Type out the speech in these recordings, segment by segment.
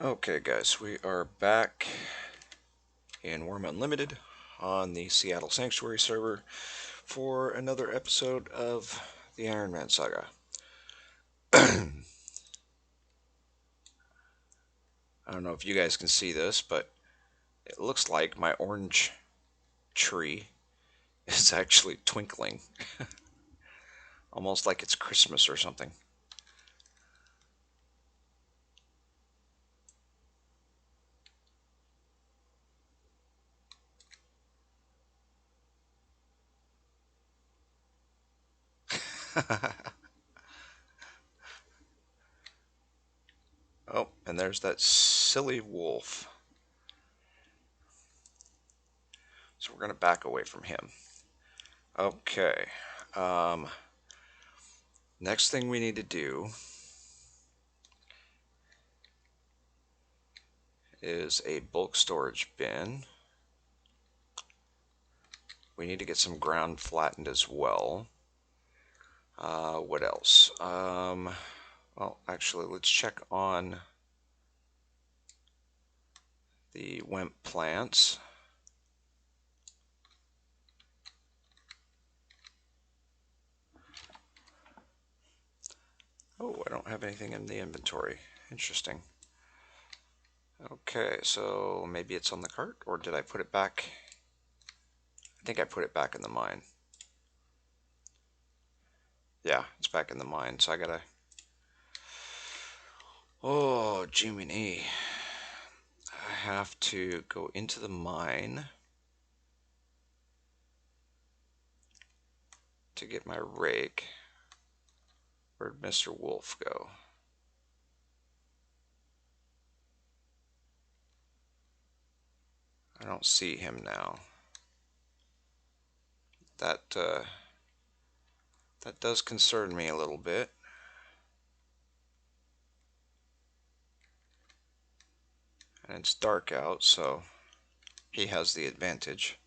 Okay guys, we are back in Wurm Unlimited on the Seattle Sanctuary server for another episode of the Ironman Saga. I don't know if you guys can see this, but it looks like my orange tree is actually twinkling. Almost like it's Christmas or something. Oh, and there's that silly wolf. So we're going to back away from him. Okay. Um, Next thing we need to do is a bulk storage bin. We need to get some ground flattened as well. What else? Well, actually, let's check on the WEMP plants. Oh, I don't have anything in the inventory. Interesting. Okay, so maybe it's on the cart, or did I put it back? I think I put it back in the mine. Yeah, it's back in the mine, so I gotta... Oh, Jiminy. I have to go into the mine to get my rake. Where'd Mr. Wolf go? I don't see him now. That does concern me a little bit. And it's dark out, so he has the advantage.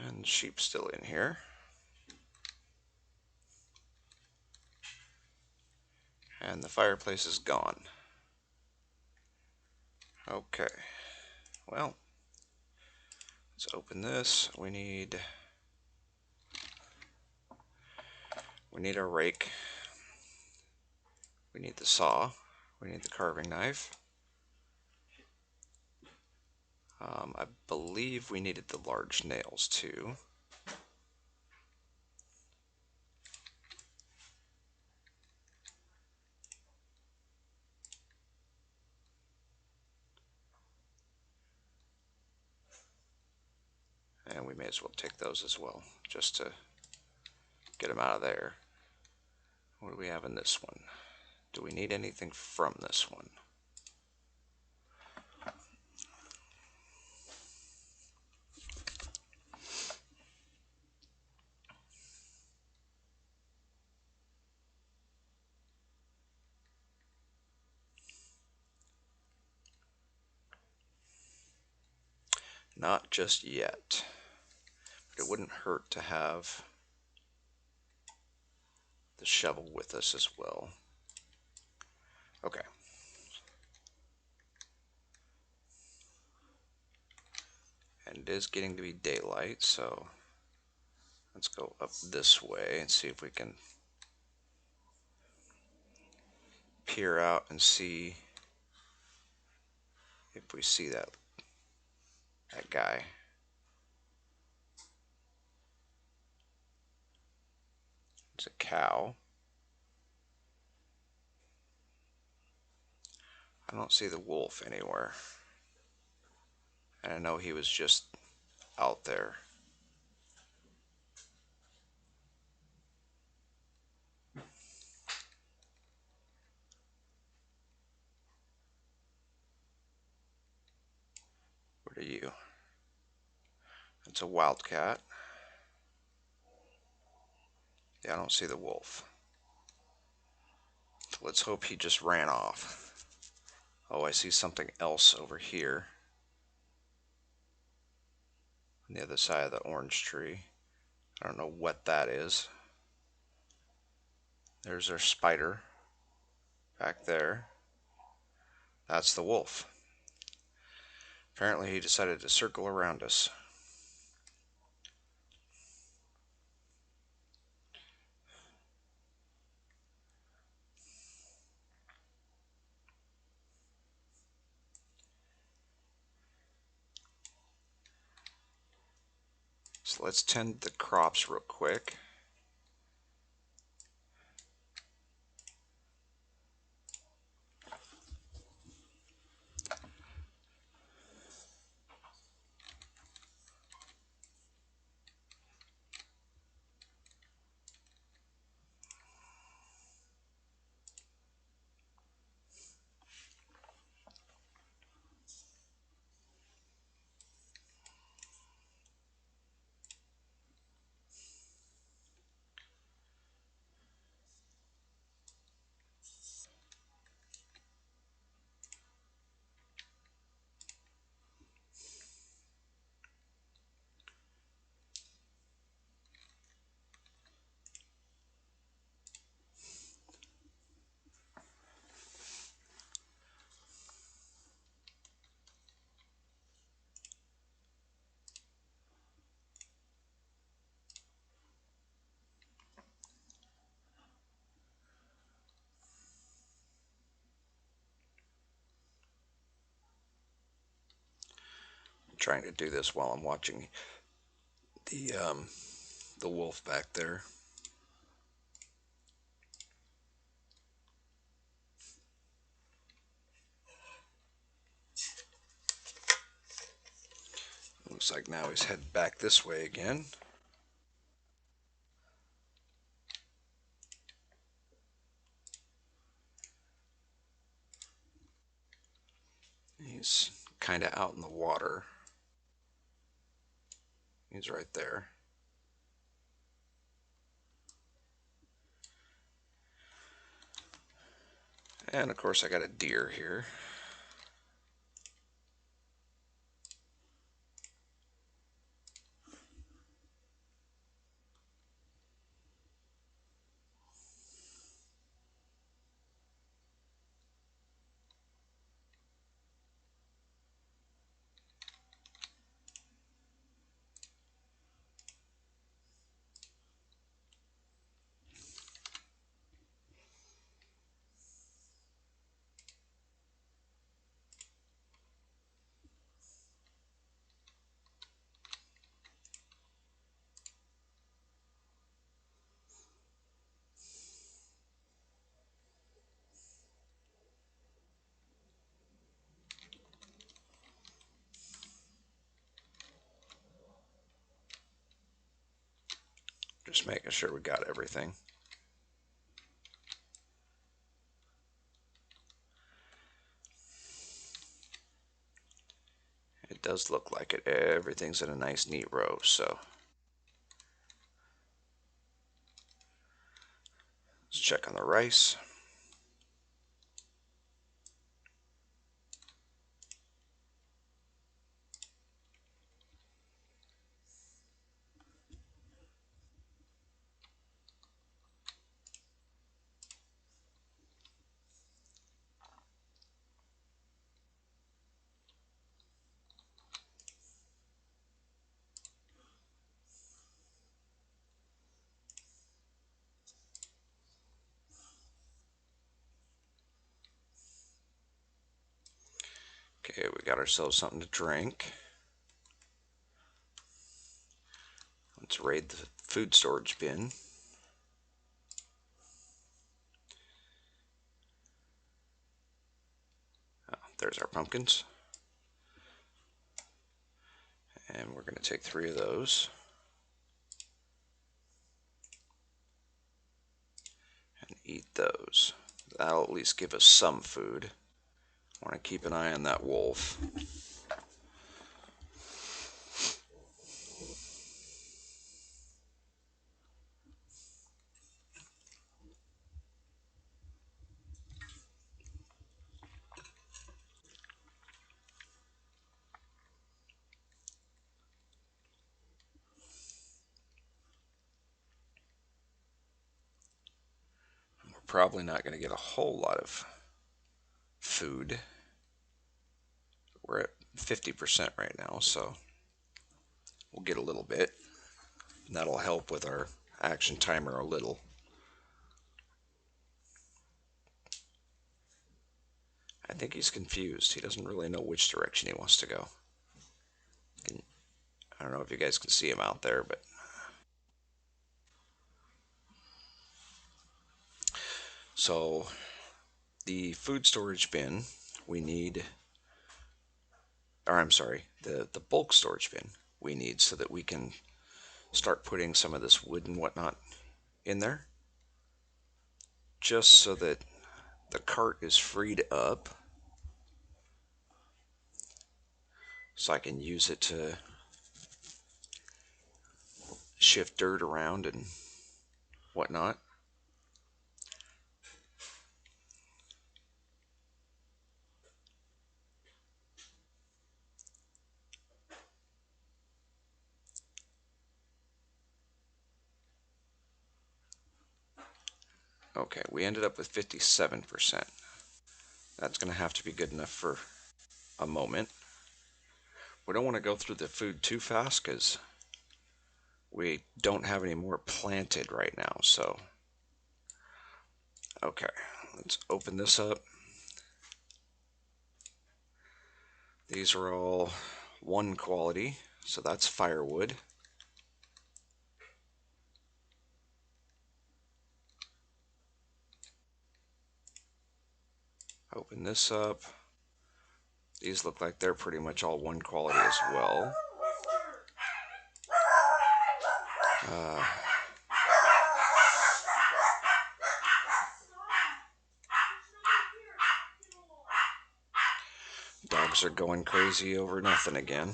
And sheep's still in here. And the fireplace is gone. Okay. Well, let's open this. We need a rake. We need the saw. We need the carving knife. I believe we needed the large nails too. And we may as well take those as well, just to get them out of there. What do we have in this one? Do we need anything from this one? Not just yet. But it wouldn't hurt to have the shovel with us as well. Okay. And it is getting to be daylight, so let's go up this way and see if we can peer out and see if we see that guy. It's a cow. I don't see the wolf anywhere. And I know he was just out there. It's a wildcat. Yeah, I don't see the wolf. Let's hope he just ran off. Oh, I see something else over here on the other side of the orange tree. I don't know what that is. There's our spider back there. That's the wolf. Apparently he decided to circle around us. So let's tend the crops real quick. I'm trying to do this while I'm watching the wolf back there. Looks like now he's headed back this way again. He's kind of out in the water. He's right there. And of course I got a deer here. Just making sure we got everything. It does look like it. Everything's in a nice neat row, so let's check on the rice. Okay, we got ourselves something to drink. Let's raid the food storage bin. Oh, there's our pumpkins. And we're going to take 3 of those. And eat those. That'll at least give us some food. I want to keep an eye on that wolf. probably not going to get a whole lot of food. We're at 50% right now, so we'll get a little bit. And that'll help with our action timer a little. I think he's confused. He doesn't really know which direction he wants to go. I don't know if you guys can see him out there, but so the food storage bin we need, or I'm sorry, the bulk storage bin we need so that we can start putting some of this wood and whatnot in there, just so that the cart is freed up so I can use it to shift dirt around and whatnot. Okay, we ended up with 57%. That's going to have to be good enough for a moment. We don't want to go through the food too fast because we don't have any more planted right now. So, okay, let's open this up. These are all one quality, so that's firewood. Open this up. These look like they're pretty much all one quality as well. Dogs are going crazy over nothing again.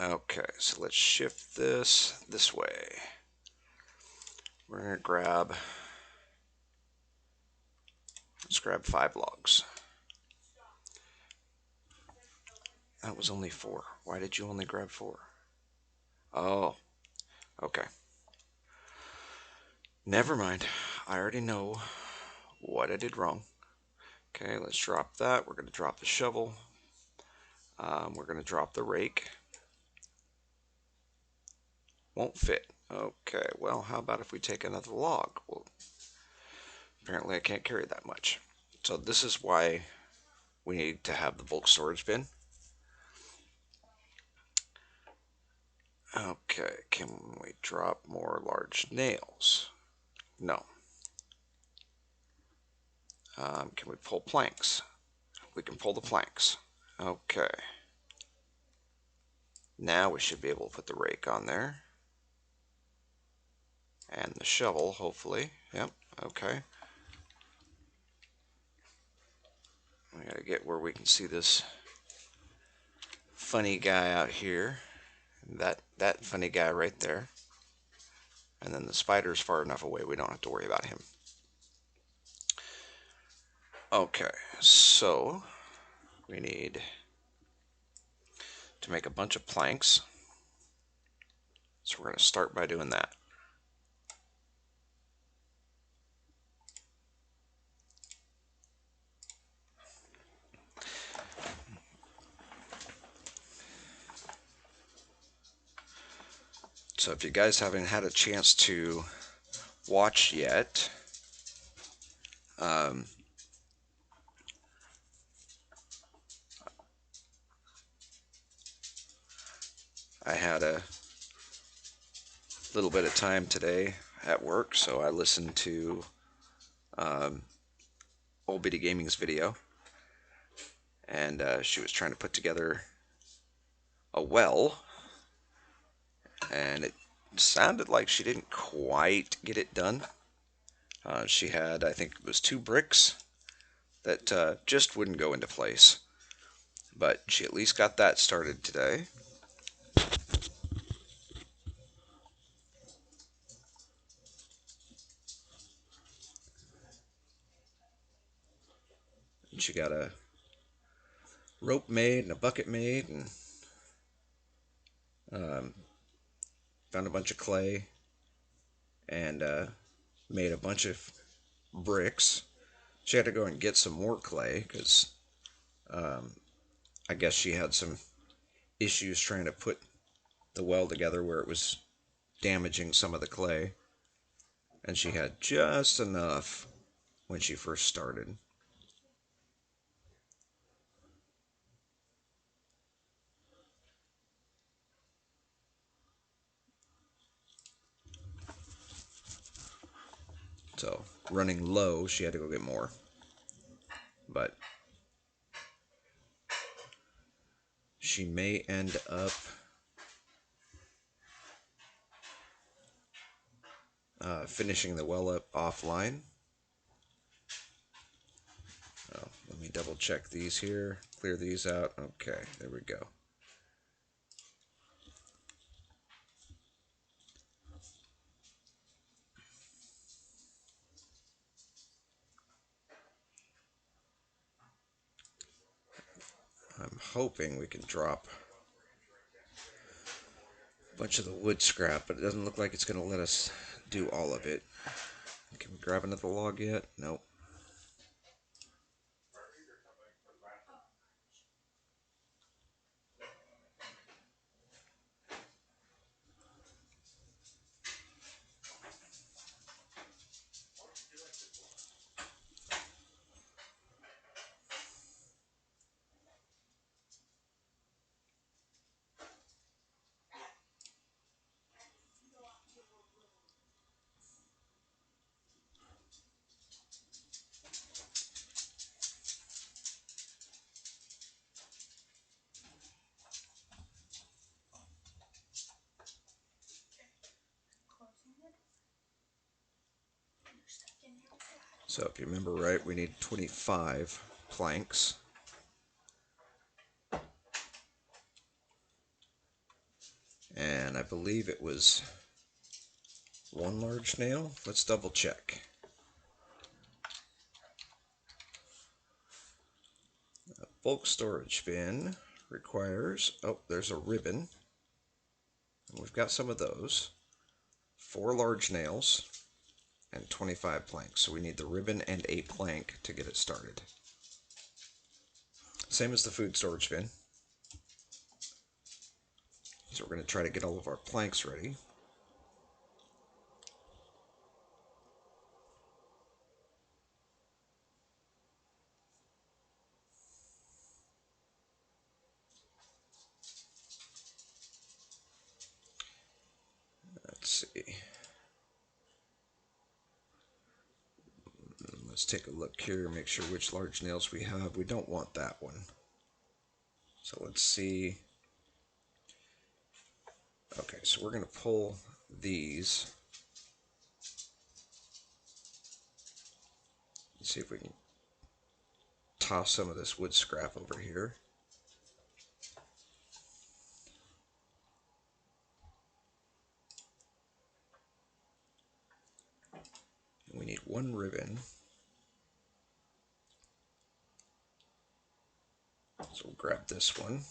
Okay, so let's shift this way. We're going to let's grab 5 logs. That was only 4. Why did you only grab 4? Oh, okay. Never mind. I already know what I did wrong. Okay, let's drop that. We're going to drop the shovel. We're going to drop the rake. Won't fit. Okay, well, how about if we take another log? Well, apparently I can't carry that much. So this is why we need to have the bulk storage bin. Okay, can we drop more large nails? No. Can we pull planks? We can pull the planks. Okay. Now we should be able to put the rake on there. And the shovel, hopefully. Yep, okay. We gotta get where we can see this funny guy out here. That funny guy right there. And then the spider's far enough away we don't have to worry about him. Okay, so we need to make a bunch of planks. So we're going to start by doing that. So if you guys haven't had a chance to watch yet, I had a little bit of time today at work, so I listened to Old Bitty Gaming's video, and she was trying to put together a well, and it sounded like she didn't quite get it done. She had, I think it was 2 bricks that just wouldn't go into place, but she at least got that started today. And she got a rope made and a bucket made, and found a bunch of clay. and made a bunch of bricks. She had to go and get some more clay because I guess she had some issues trying to put the well together where it was damaging some of the clay. And she had just enough when she first started. So, running low, she had to go get more. But she may end up finishing the well up offline. Oh, let me double check these here. Clear these out. Okay, there we go. I'm hoping we can drop a bunch of the wood scrap, but it doesn't look like it's going to let us do all of it. Can we grab another log yet? Nope. So if you remember right, we need 25 planks. And I believe it was one large nail. Let's double check. A bulk storage bin requires, oh, there's a ribbon. And we've got some of those. 4 large nails and 25 planks. So we need the ribbon and a plank to get it started. Same as the food storage bin. So we're going to try to get all of our planks ready. Let's see. Let's take a look here, make sure which large nails we have. We don't want that one. So let's see. Okay, so we're going to pull these. Let's see if we can toss some of this wood scrap over here. And we need one ribbon. So we'll grab this one.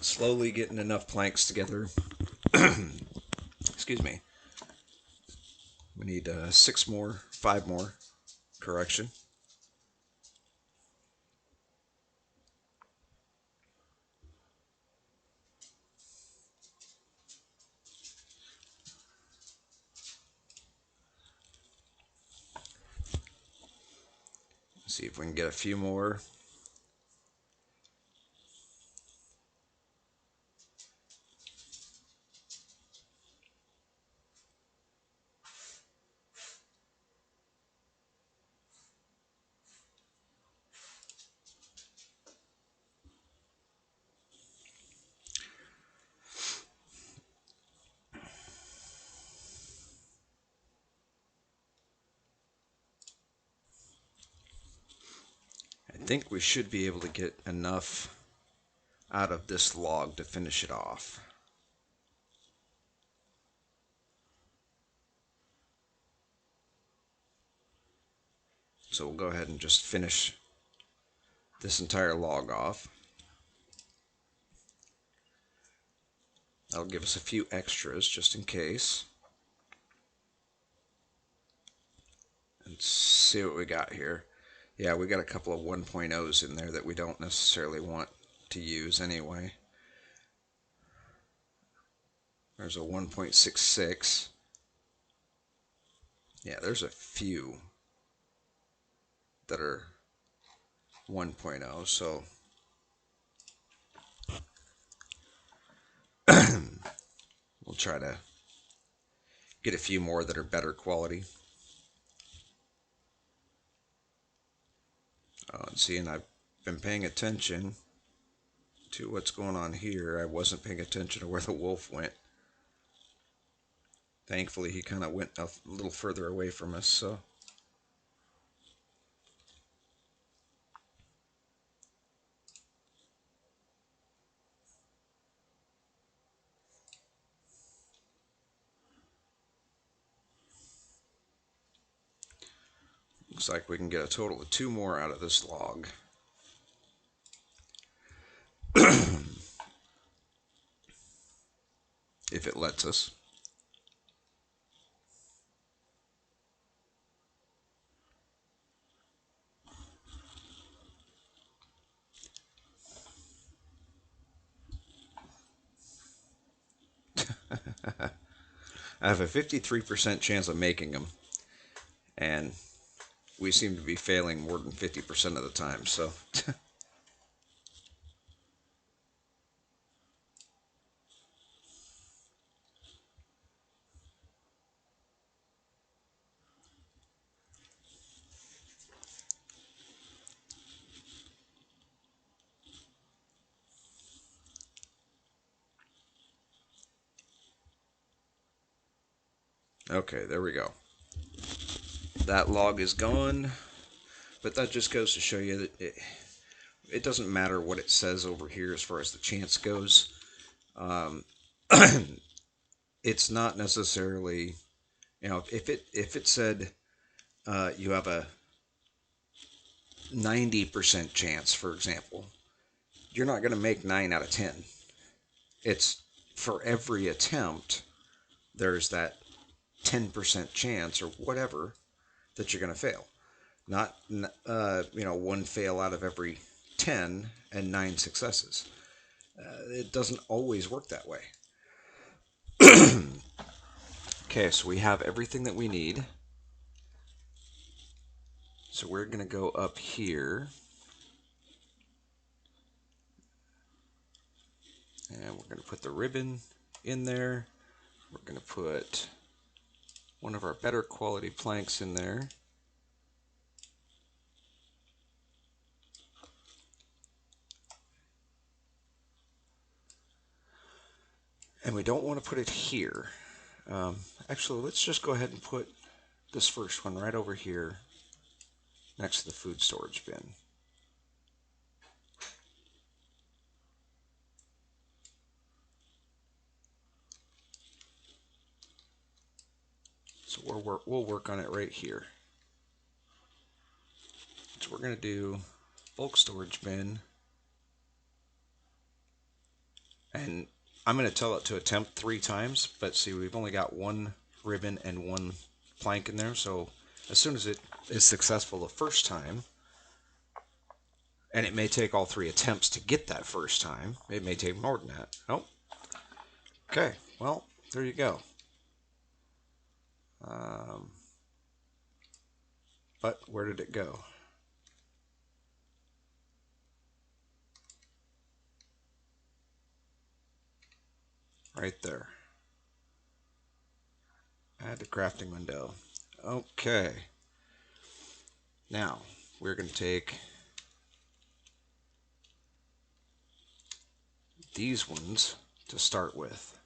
Slowly getting enough planks together. Excuse me. We need 6 more, 5 more, correction. See if we can get a few more. think we should be able to get enough out of this log to finish it off. So we'll go ahead and just finish this entire log off. That'll give us a few extras just in case. And see what we got here. Yeah, we got a couple of 1.0s in there that we don't necessarily want to use anyway. There's a 1.66. Yeah, there's a few that are 1.0, so we'll try to get a few more that are better quality. And see, and I've been paying attention to what's going on here. I wasn't paying attention to where the wolf went. Thankfully, he kind of went a little further away from us, so. Looks like we can get a total of 2 more out of this log. If it lets us. I have a 53% chance of making them, and we seem to be failing more than 50% of the time, so. Okay, there we go. That log is gone, but that just goes to show you that it doesn't matter what it says over here as far as the chance goes. It's not necessarily, if it said you have a 90% chance, for example, you're not going to make 9 out of 10. It's for every attempt, there's that 10% chance or whatever that you're going to fail. Not, one fail out of every 10 and 9 successes. It doesn't always work that way. Okay, so we have everything that we need. So we're going to go up here. And we're going to put the ribbon in there. We're going to put one of our better quality planks in there. And we don't want to put it here. Actually, let's just go ahead and put this first one right over here next to the food storage bin. So we'll work on it right here. So we're going to do bulk storage bin. And I'm going to tell it to attempt 3 times, but see, we've only got 1 ribbon and 1 plank in there. So as soon as it is successful the first time, and it may take all 3 attempts to get that first time. It may take more than that. Nope. Okay, well, there you go. But where did it go? Right there. Add to crafting window. Okay. Now, we're going to take these ones to start with.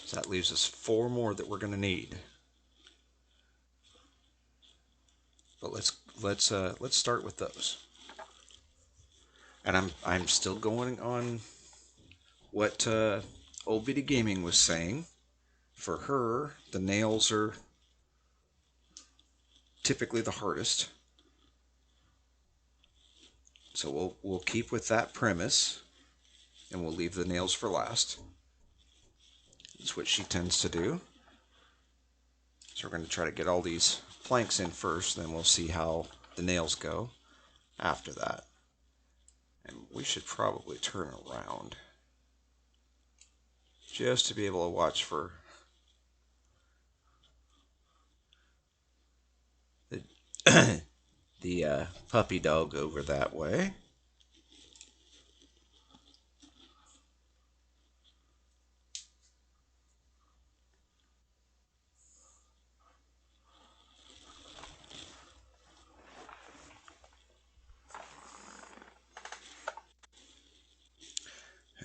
So that leaves us 4 more that we're going to need. But let's start with those. And I'm still going on what Old Bitty Gaming was saying. For her, the nails are typically the hardest. So we'll keep with that premise, and we'll leave the nails for last. That's what she tends to do. So we're going to try to get all these planks in first, then we'll see how the nails go after that. And we should probably turn around just to be able to watch for the, the puppy dog over that way.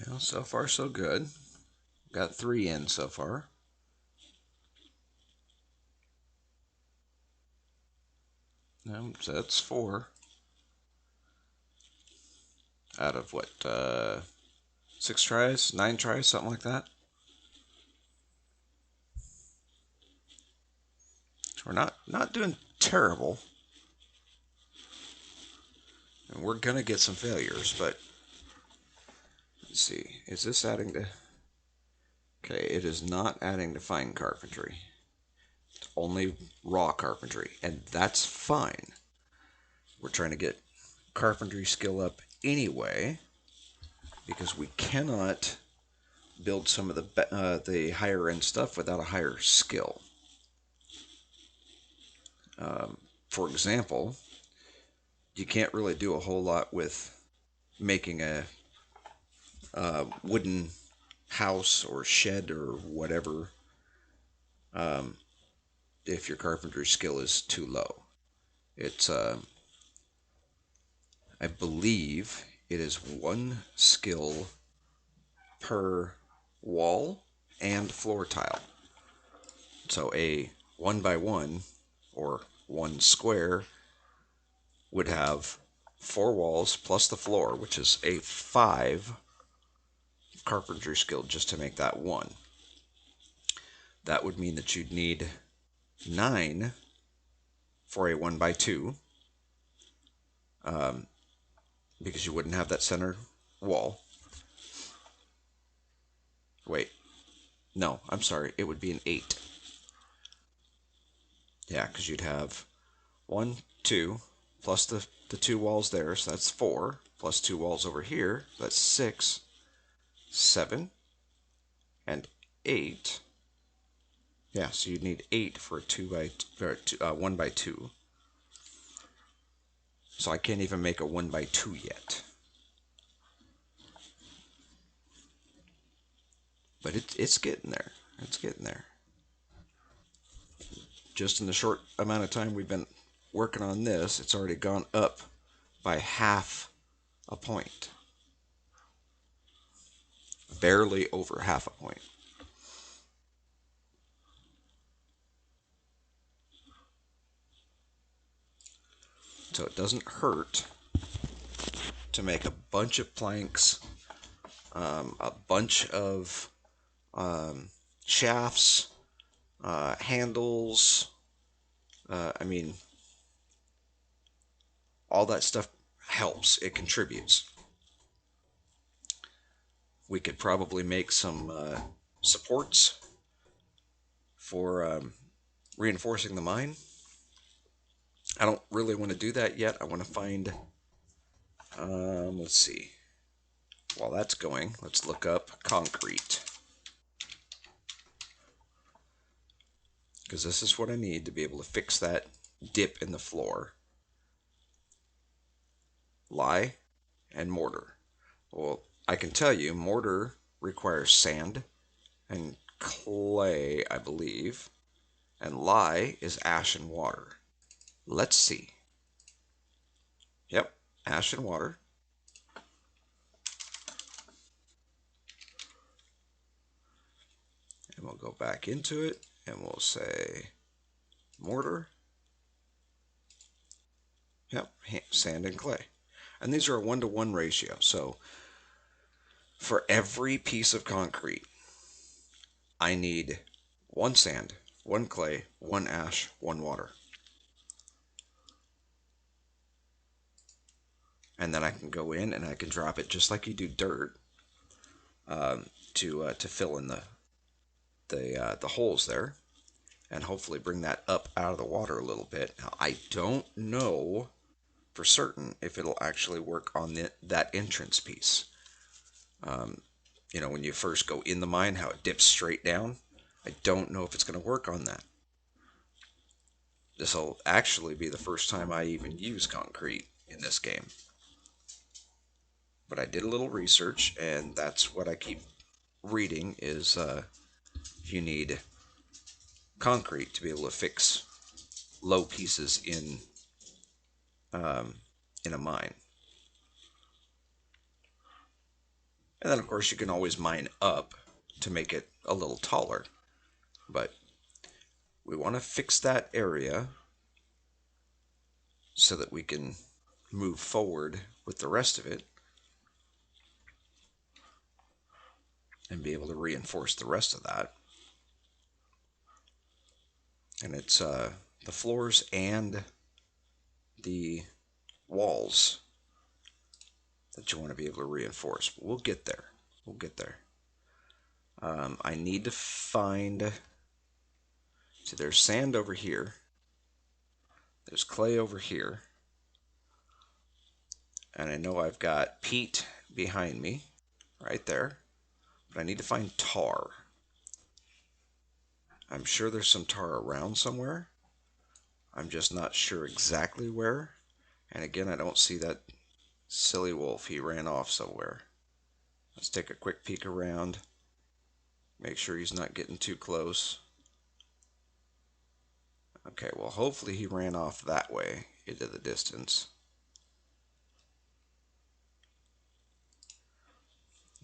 Well, so far so good. Got 3 in so far. No, so that's 4 out of what, 6 tries, 9 tries, something like that. So we're not doing terrible. And we're gonna get some failures, but let's see. Is this adding to? Okay, it is not adding to fine carpentry. It's only raw carpentry, and that's fine. We're trying to get carpentry skill up anyway, because we cannot build some of the higher end stuff without a higher skill. For example, you can't really do a whole lot with making a wooden house or shed or whatever if your carpentry skill is too low. It's I believe it is 1 skill per wall and floor tile. So a 1x1 or 1 square would have 4 walls plus the floor, which is a 5 carpentry skill just to make that 1. That would mean that you'd need 9 for a 1x2, because you wouldn't have that center wall. Wait, no, I'm sorry, it would be an 8. Yeah, because you'd have 1, 2, plus the 2 walls there, so that's 4, plus 2 walls over here, that's 6, 7, and 8. Yeah, so you'd need 8 for a 1x2. So I can't even make a 1x2 yet. But it's getting there. It's getting there. Just in the short amount of time we've been working on this, it's already gone up by half a point. Barely over half a point. So it doesn't hurt to make a bunch of planks, a bunch of shafts, handles. I mean, all that stuff helps. It contributes. We could probably make some supports for reinforcing the mine. I don't really want to do that yet. I want to find, let's see. While that's going, let's look up concrete. Because this is what I need to be able to fix that dip in the floor. Lye and mortar. Well, I can tell you, mortar requires sand and clay, I believe. And lye is ash and water. Let's see. Yep, ash and water. And we'll go back into it and we'll say mortar. Yep, sand and clay. And these are a 1-to-1 ratio. So for every piece of concrete, I need one sand, one clay, one ash, one water. And then I can go in and I can drop it just like you do dirt, to fill in the holes there, and hopefully bring that up out of the water a little bit. Now I don't know for certain if it'll actually work on that entrance piece. Um, when you first go in the mine, how it dips straight down. I don't know if it's going to work on that. This will actually be the first time I even use concrete in this game. But I did a little research, and that's what I keep reading is you need concrete to be able to fix low pieces um, in a mine. And then, of course, you can always mine up to make it a little taller. But we want to fix that area so that we can move forward with the rest of it and be able to reinforce the rest of that. And it's the floors and the walls that you want to be able to reinforce. But we'll get there. We'll get there. I need to find. See, there's sand over here. There's clay over here. And I know I've got peat behind me, right there. But I need to find tar. I'm sure there's some tar around somewhere. I'm just not sure exactly where. And again, I don't see that silly wolf. He ran off somewhere. Let's take a quick peek around. Make sure he's not getting too close. Okay, well, hopefully he ran off that way into the distance.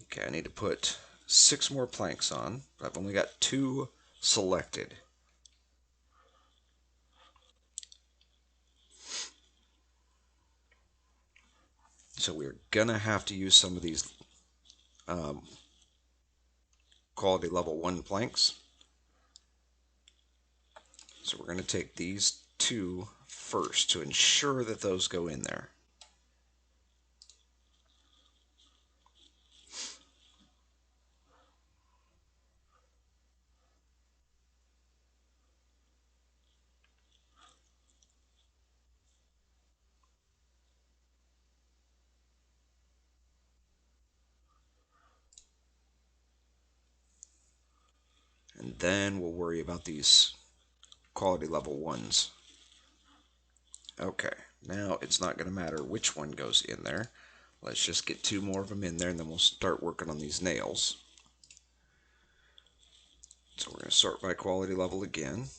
Okay, I need to put 6 more planks on, but I've only got 2 selected. So we're gonna have to use some of these quality level 1 planks. So we're gonna take these 2 first to ensure that those go in there. And then we'll worry about these quality level 1s. Okay, now it's not going to matter which one goes in there. Let's just get 2 more of them in there, and then we'll start working on these nails. So we're going to sort by quality level again.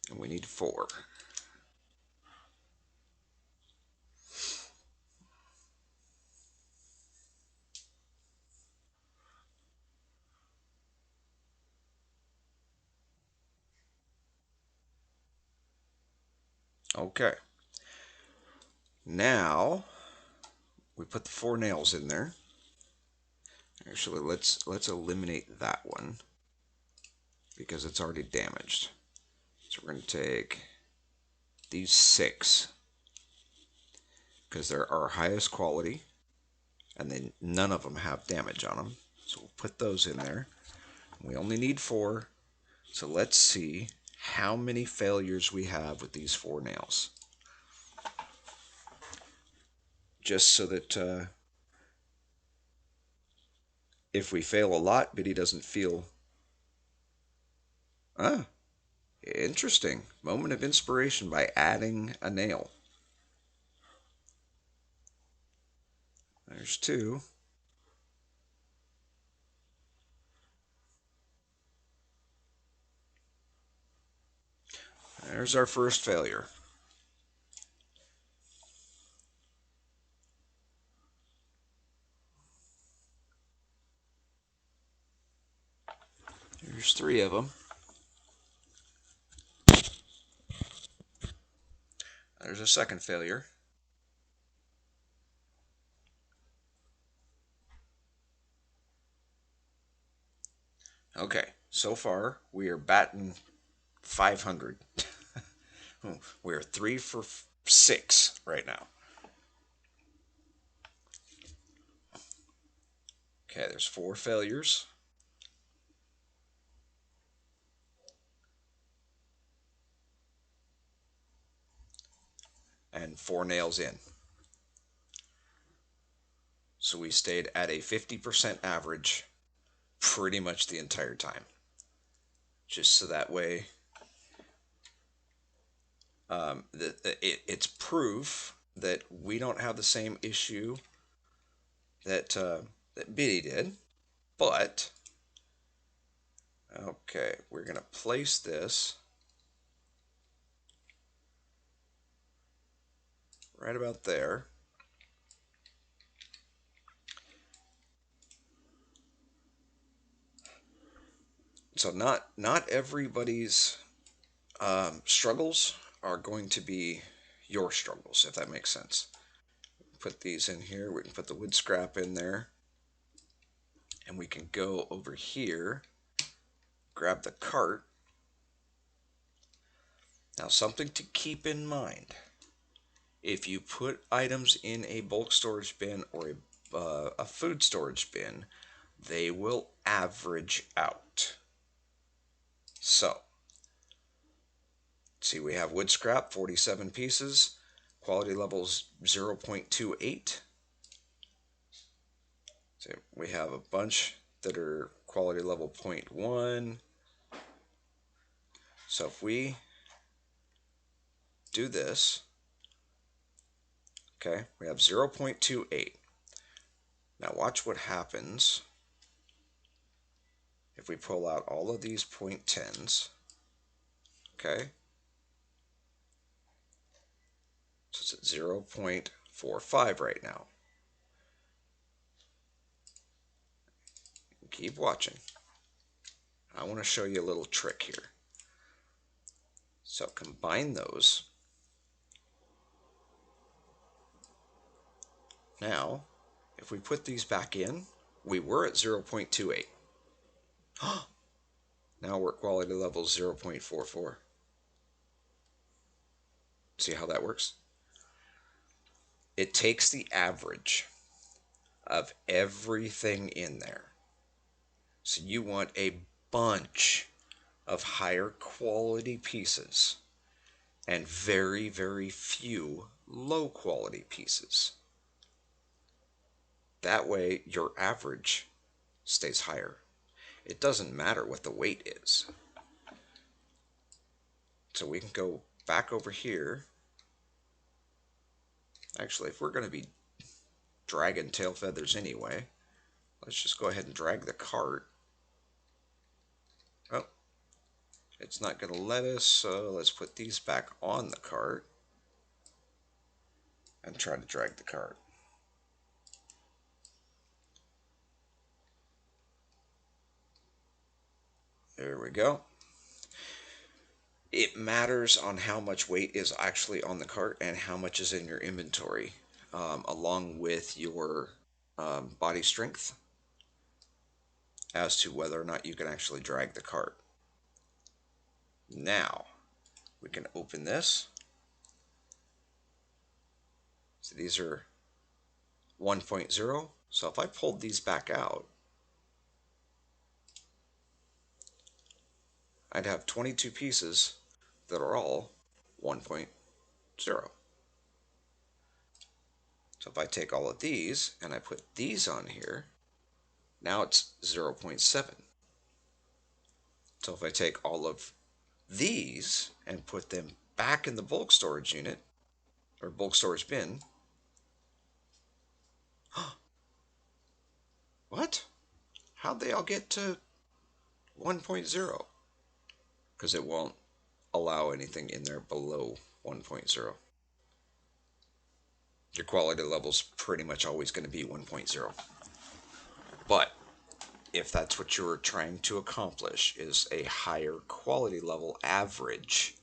And we need 4. Okay. Now we put the 4 nails in there. Actually, let's eliminate that one because it's already damaged. So we're going to take these 6 because they're our highest quality, and then none of them have damage on them. So we'll put those in there. We only need 4. So let's see how many failures we have with these 4 nails. Just so that if we fail a lot, Biddy doesn't feel... Ah, interesting. Moment of inspiration by adding a nail. There's 2. There's our first failure. There's 3 of them. there's a second failure. Okay, so far we are batting 500. We're 3 for 6 right now. Okay, there's 4 failures. And 4 nails in. So we stayed at a 50% average pretty much the entire time. Just so that way, it's proof that we don't have the same issue that Biddy did. But, okay, we're going to place this right about there. So not everybody's struggles are going to be your struggles, if that makes sense. Put these in here. We can put the wood scrap in there. And we can go over here, grab the cart. Now, something to keep in mind. If you put items in a bulk storage bin or a food storage bin, they will average out. So, see, we have wood scrap, 47 pieces, quality levels 0.28. So we have a bunch that are quality level 0.1. So if we do this, okay, we have 0.28. Now watch what happens if we pull out all of these 0.10s. Okay, so it's at 0.45 right now. Keep watching. I want to show you a little trick here. So combine those. Now, if we put these back in, we were at 0.28. Now we're at quality level 0.44. See how that works? It takes the average of everything in there. So you want a bunch of higher quality pieces and very, very few low quality pieces. That way your average stays higher. It doesn't matter what the weight is. So we can go back over here. Actually, if we're going to be dragging tail feathers anyway, let's just go ahead and drag the cart. Oh, it's not going to let us, so let's put these back on the cart and try to drag the cart. There we go. It matters on how much weight is actually on the cart and how much is in your inventory, along with your body strength, as to whether or not you can actually drag the cart. Now, we can open this. So these are 1.0. So if I pulled these back out, I'd have 22 pieces that are all 1.0. So if I take all of these and I put these on here, now it's 0.7. So if I take all of these and put them back in the bulk storage unit, or bulk storage bin, what? How'd they all get to 1.0? Because it won't allow anything in there below 1.0. Your quality level's pretty much always going to be 1.0. But if that's what you're trying to accomplish, is a higher quality level average,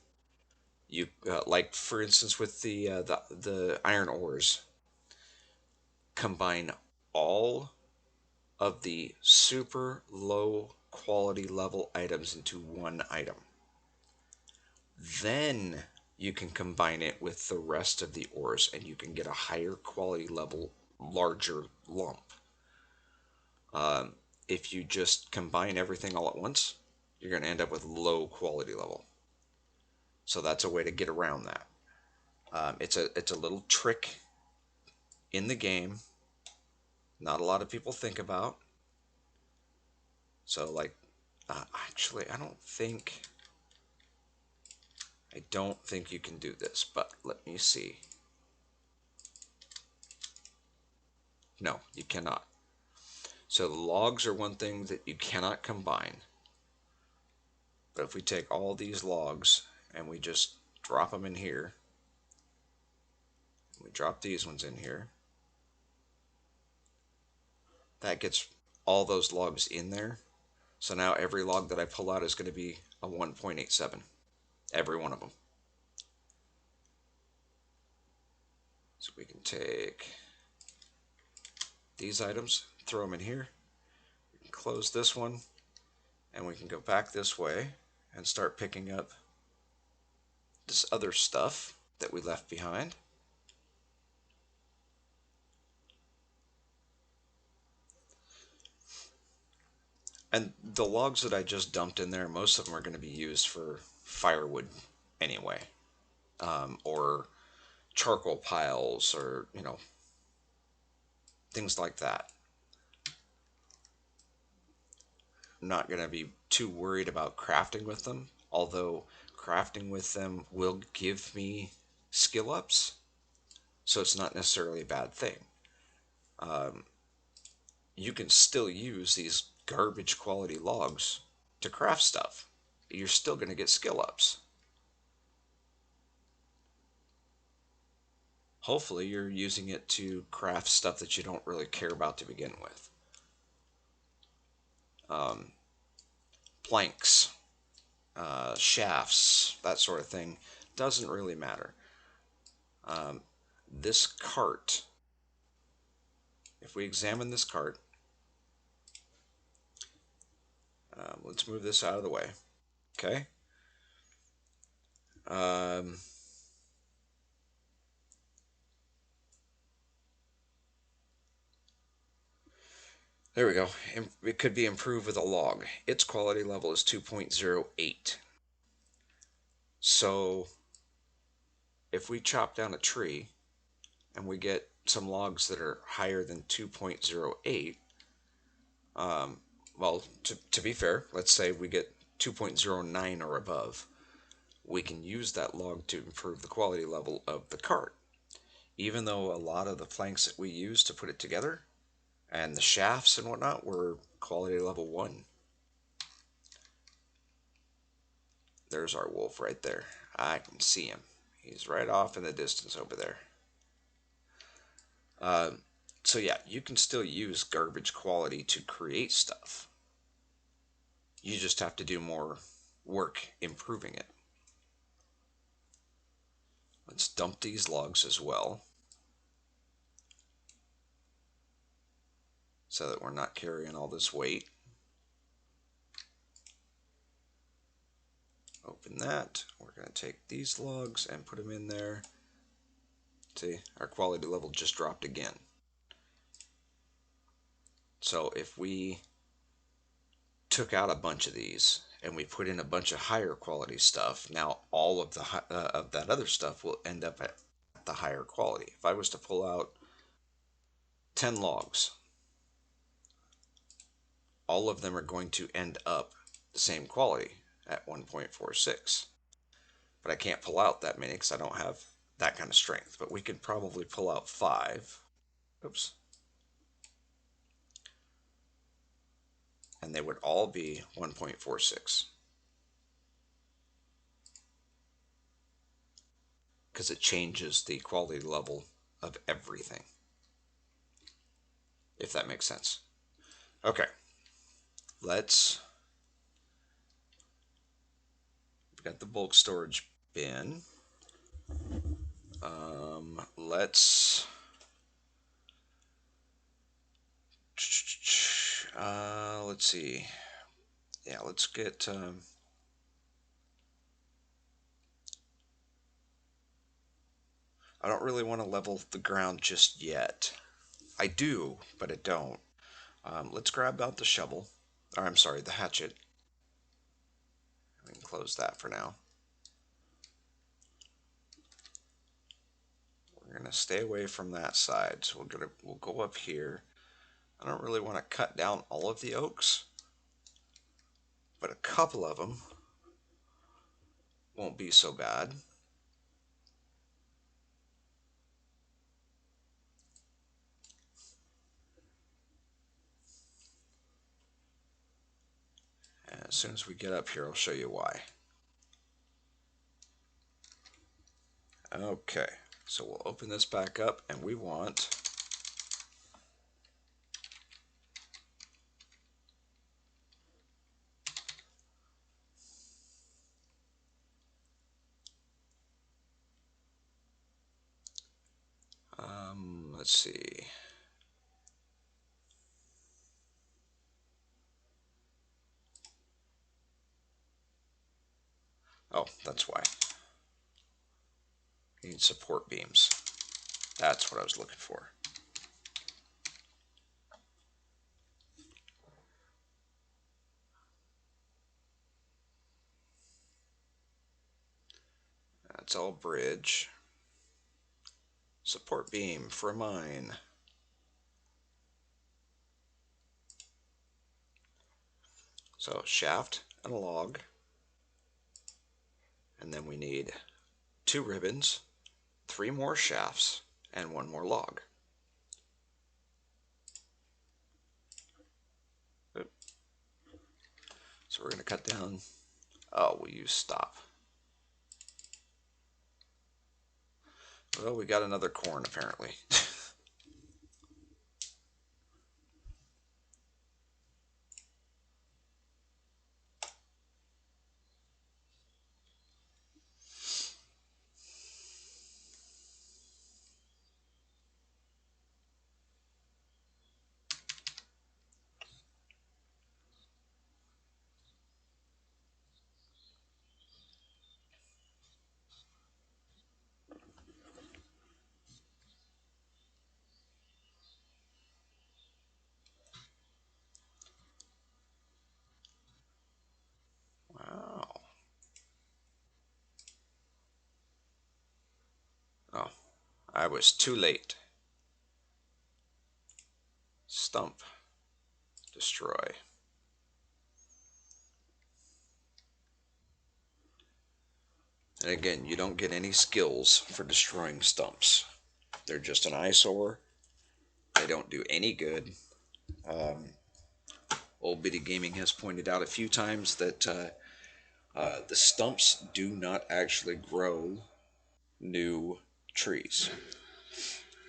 You like, for instance, with the iron ores, combine all of the super low quality level items into one item. Then you can combine it with the rest of the ores and you can get a higher quality level, larger lump. If you just combine everything all at once, you're going to end up with low quality level. So that's a way to get around that. It's a little trick in the game. Not a lot of people think about. So like, actually, I don't think you can do this, but let me see. No, you cannot. So the logs are one thing that you cannot combine. But if we take all these logs and we just drop them in here, we drop these ones in here, that gets all those logs in there. So now every log that I pull out is going to be a 1.87. Every one of them. So we can take these items, throw them in here, we can close this one, and we can go back this way and start picking up this other stuff that we left behind. And the logs that I just dumped in there, most of them are going to be used for firewood anyway, or charcoal piles, or things like that. I'm not going to be too worried about crafting with them, although crafting with them will give me skill ups, so it's not necessarily a bad thing. You can still use these garbage quality logs to craft stuff. You're still going to get skill ups. Hopefully, you're using it to craft stuff that you don't really care about to begin with. Planks, shafts, that sort of thing doesn't really matter. This cart, if we examine this cart, let's move this out of the way. Okay. Um, there we go. It could be improved with a log. Its quality level is 2.08. So if we chop down a tree and we get some logs that are higher than 2.08, well, to be fair, let's say we get 2.09 or above, we can use that log to improve the quality level of the cart. Even though a lot of the planks that we use to put it together and the shafts and whatnot were quality level 1. There's our wolf right there. I can see him. He's right off in the distance over there. So yeah, you can still use garbage quality to create stuff. You just have to do more work improving it. Let's dump these logs as well, so that we're not carrying all this weight. Open that. We're going to take these logs and put them in there. See, our quality level just dropped again. So if we took out a bunch of these and we put in a bunch of higher quality stuff, now all of of that other stuff will end up at the higher quality. If I was to pull out 10 logs, all of them are going to end up the same quality at 1.46. But I can't pull out that many because I don't have that kind of strength. But we could probably pull out 5. Oops. And they would all be 1.46. Because it changes the quality level of everything. If that makes sense. Okay. We've got the bulk storage bin. Let's let's see. Yeah, let's get. I don't really want to level the ground just yet. I do, but I don't. Let's grab out the shovel. Or I'm sorry, the hatchet. We can close that for now. We're gonna stay away from that side, so we'll go up here. I don't really want to cut down all of the oaks, but a couple of them won't be so bad. And as soon as we get up here, I'll show you why. Okay, so we'll open this back up, and we want let's see. Oh, that's why. You need support beams. That's what I was looking for. That's all bridge. Support beam for mine. So shaft and a log. And then we need 2 ribbons, 3 more shafts, and 1 more log. So we're going to cut down. Oh, we'll use stop. Well, we got another corn apparently. Wow. Oh, I was too late. Stump. Destroy. And again, you don't get any skills for destroying stumps. They're just an eyesore. They don't do any good. Old Bitty Gaming has pointed out a few times that the stumps do not actually grow new trees.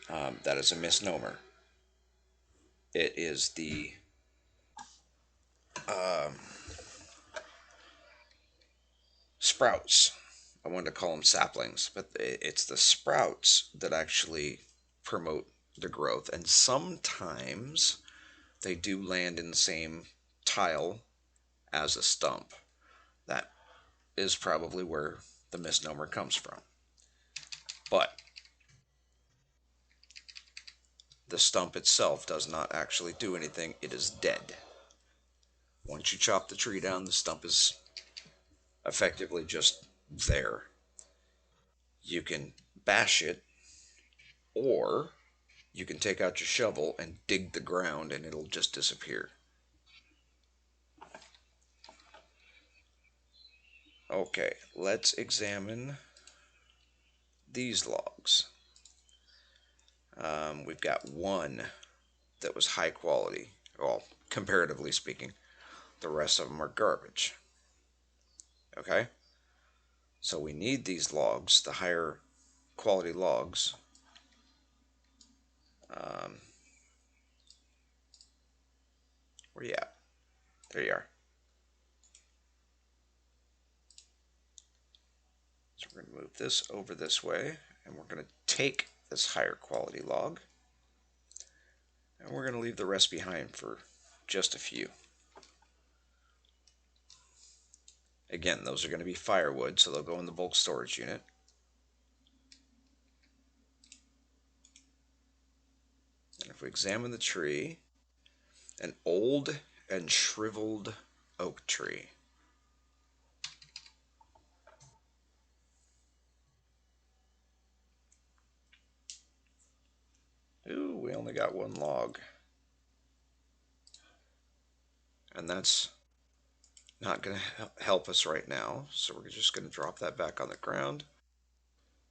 That is a misnomer. It is the sprouts. I wanted to call them saplings, but it's the sprouts that actually promote the growth. And sometimes they do land in the same tile as a stump. That is probably where the misnomer comes from. But the stump itself does not actually do anything. It is dead. Once you chop the tree down, the stump is effectively just there. You can bash it, or you can take out your shovel and dig the ground and it'll just disappear. Okay, let's examine these logs. We've got one that was high quality, well, comparatively speaking. The rest of them are garbage. Okay? So we need these logs, the higher quality logs. Where you at? There you are. So we're going to move this over this way, And we're going to take this higher quality log, and we're going to leave the rest behind for just a few. Again, those are going to be firewood, so they'll go in the bulk storage unit. And if we examine the tree, an old and shriveled oak tree. Ooh, we only got one log. And that's not going to help us right now, so we're just going to drop that back on the ground.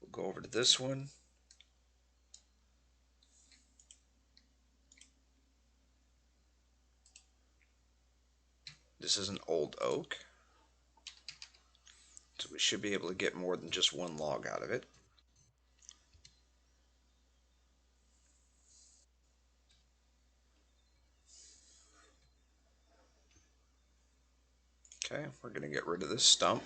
We'll go over to this one. This is an old oak, so we should be able to get more than just one log out of it. Okay, we're going to get rid of this stump.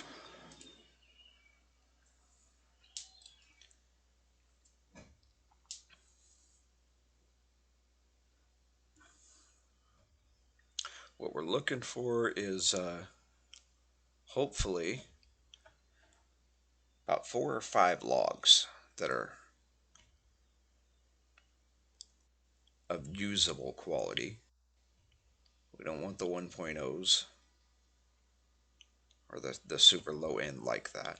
What we're looking for is hopefully about 4 or 5 logs that are of usable quality. We don't want the 1.0s or the super low end like that.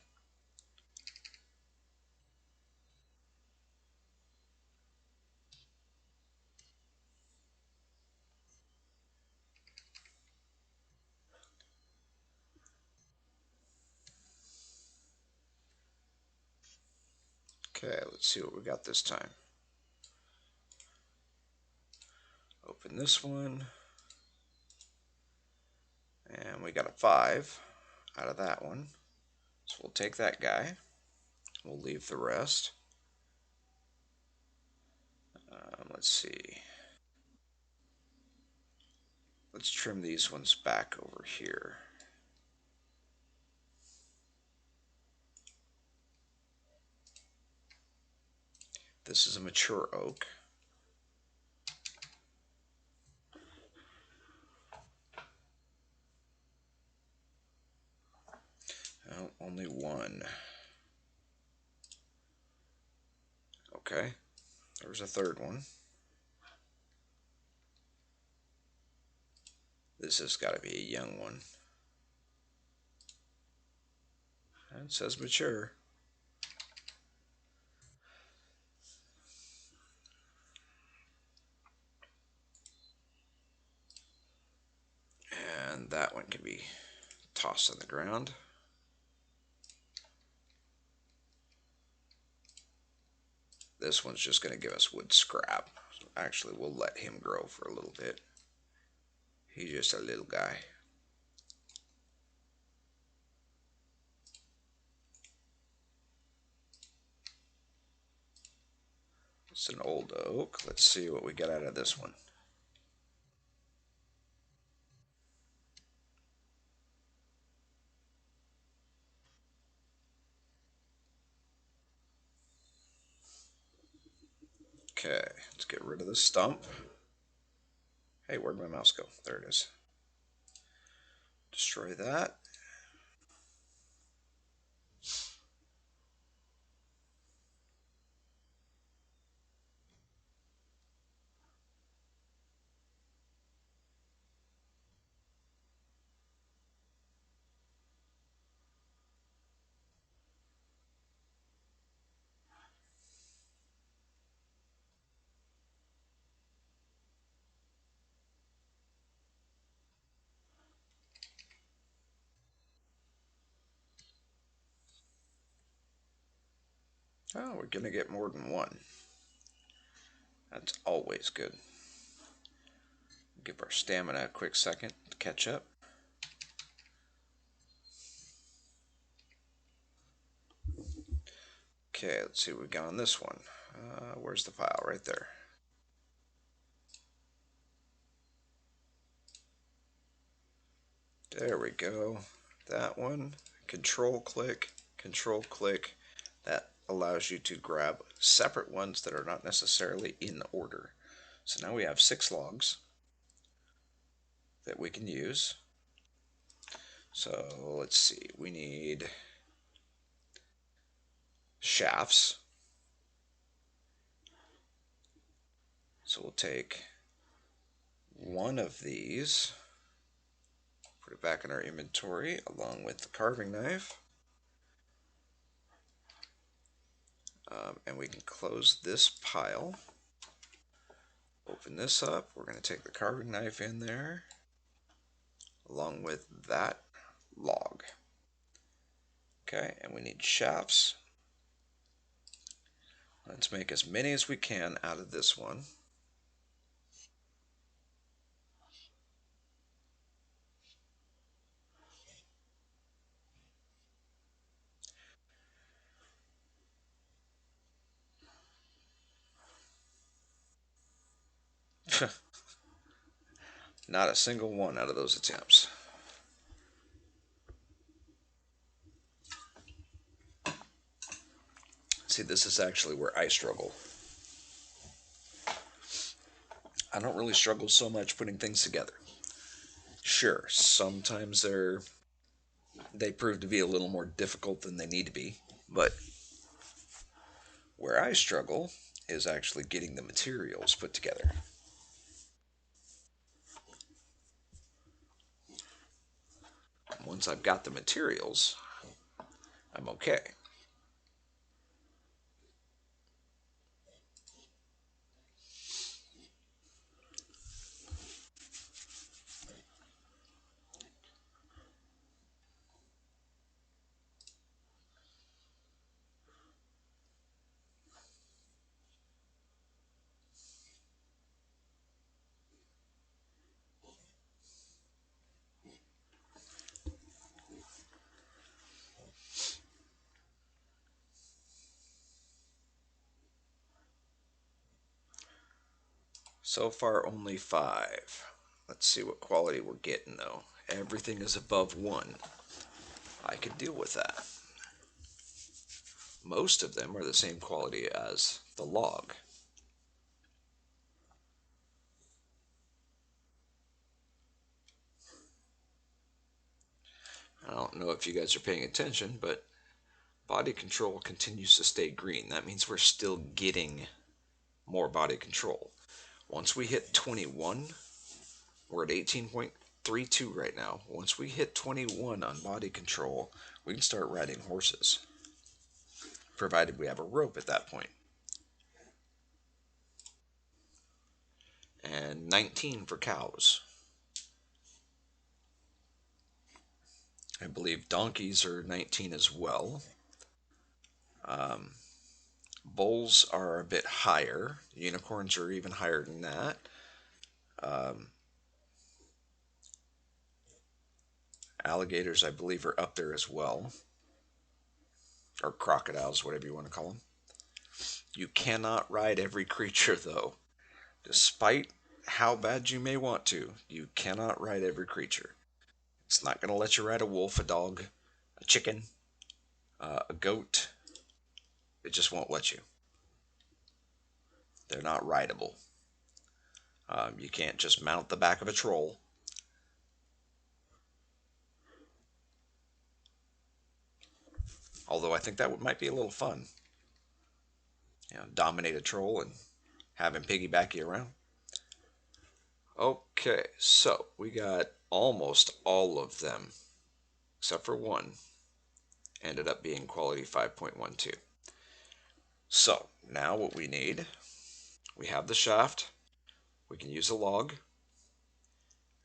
Okay, let's see what we got this time. Open this one, and we got a 5 out of that one. So we'll take that guy. We'll leave the rest. Let's see. Let's trim these ones back over here. This is a mature oak. Oh, only one. Okay, there's a third one. This has got to be a young one. It says mature. And that one can be tossed on the ground. This one's just going to give us wood scrap. So actually, we'll let him grow for a little bit. He's just a little guy. It's an old oak. Let's see what we get out of this one. Okay, let's get rid of the stump. Hey, where'd my mouse go? There it is. Destroy that. Oh, we're going to get more than one. That's always good. Give our stamina a quick second to catch up. Okay, let's see what we got on this one. Where's the file? Right there. There we go. That one. Control click. That allows you to grab separate ones that are not necessarily in order. So now we have 6 logs that we can use. So let's see, we need shafts. So we'll take one of these, put it back in our inventory along with the carving knife. And we can close this pile. Open this up. We're going to take the carving knife in there along with that log. Okay, and we need shafts. Let's make as many as we can out of this one. Not a single one out of those attempts. See, this is actually where I struggle. I don't really struggle so much putting things together. Sure, sometimes they prove to be a little more difficult than they need to be, but where I struggle is actually getting the materials put together. Once I've got the materials, I'm okay. So far, only 5. Let's see what quality we're getting, though. Everything is above 1. I can deal with that. Most of them are the same quality as the log. I don't know if you guys are paying attention, but body control continues to stay green. That means we're still getting more body control. Once we hit 21, we're at 18.32 right now. Once we hit 21 on body control, we can start riding horses, provided we have a rope at that point. And 19 for cows. I believe donkeys are 19 as well. Bulls are a bit higher. Unicorns are even higher than that. Alligators, I believe, are up there as well. Or crocodiles, whatever you want to call them. You cannot ride every creature, though. Despite how bad you may want to, you cannot ride every creature. It's not going to let you ride a wolf, a dog, a chicken, a goat. It just won't let you. They're not rideable. You can't just mount the back of a troll. Although I think that might be a little fun. Dominate a troll and have him piggyback you around. Okay, so we got almost all of them, except for one, ended up being quality 5.12. So now what we need, we have the shaft, we can use a log,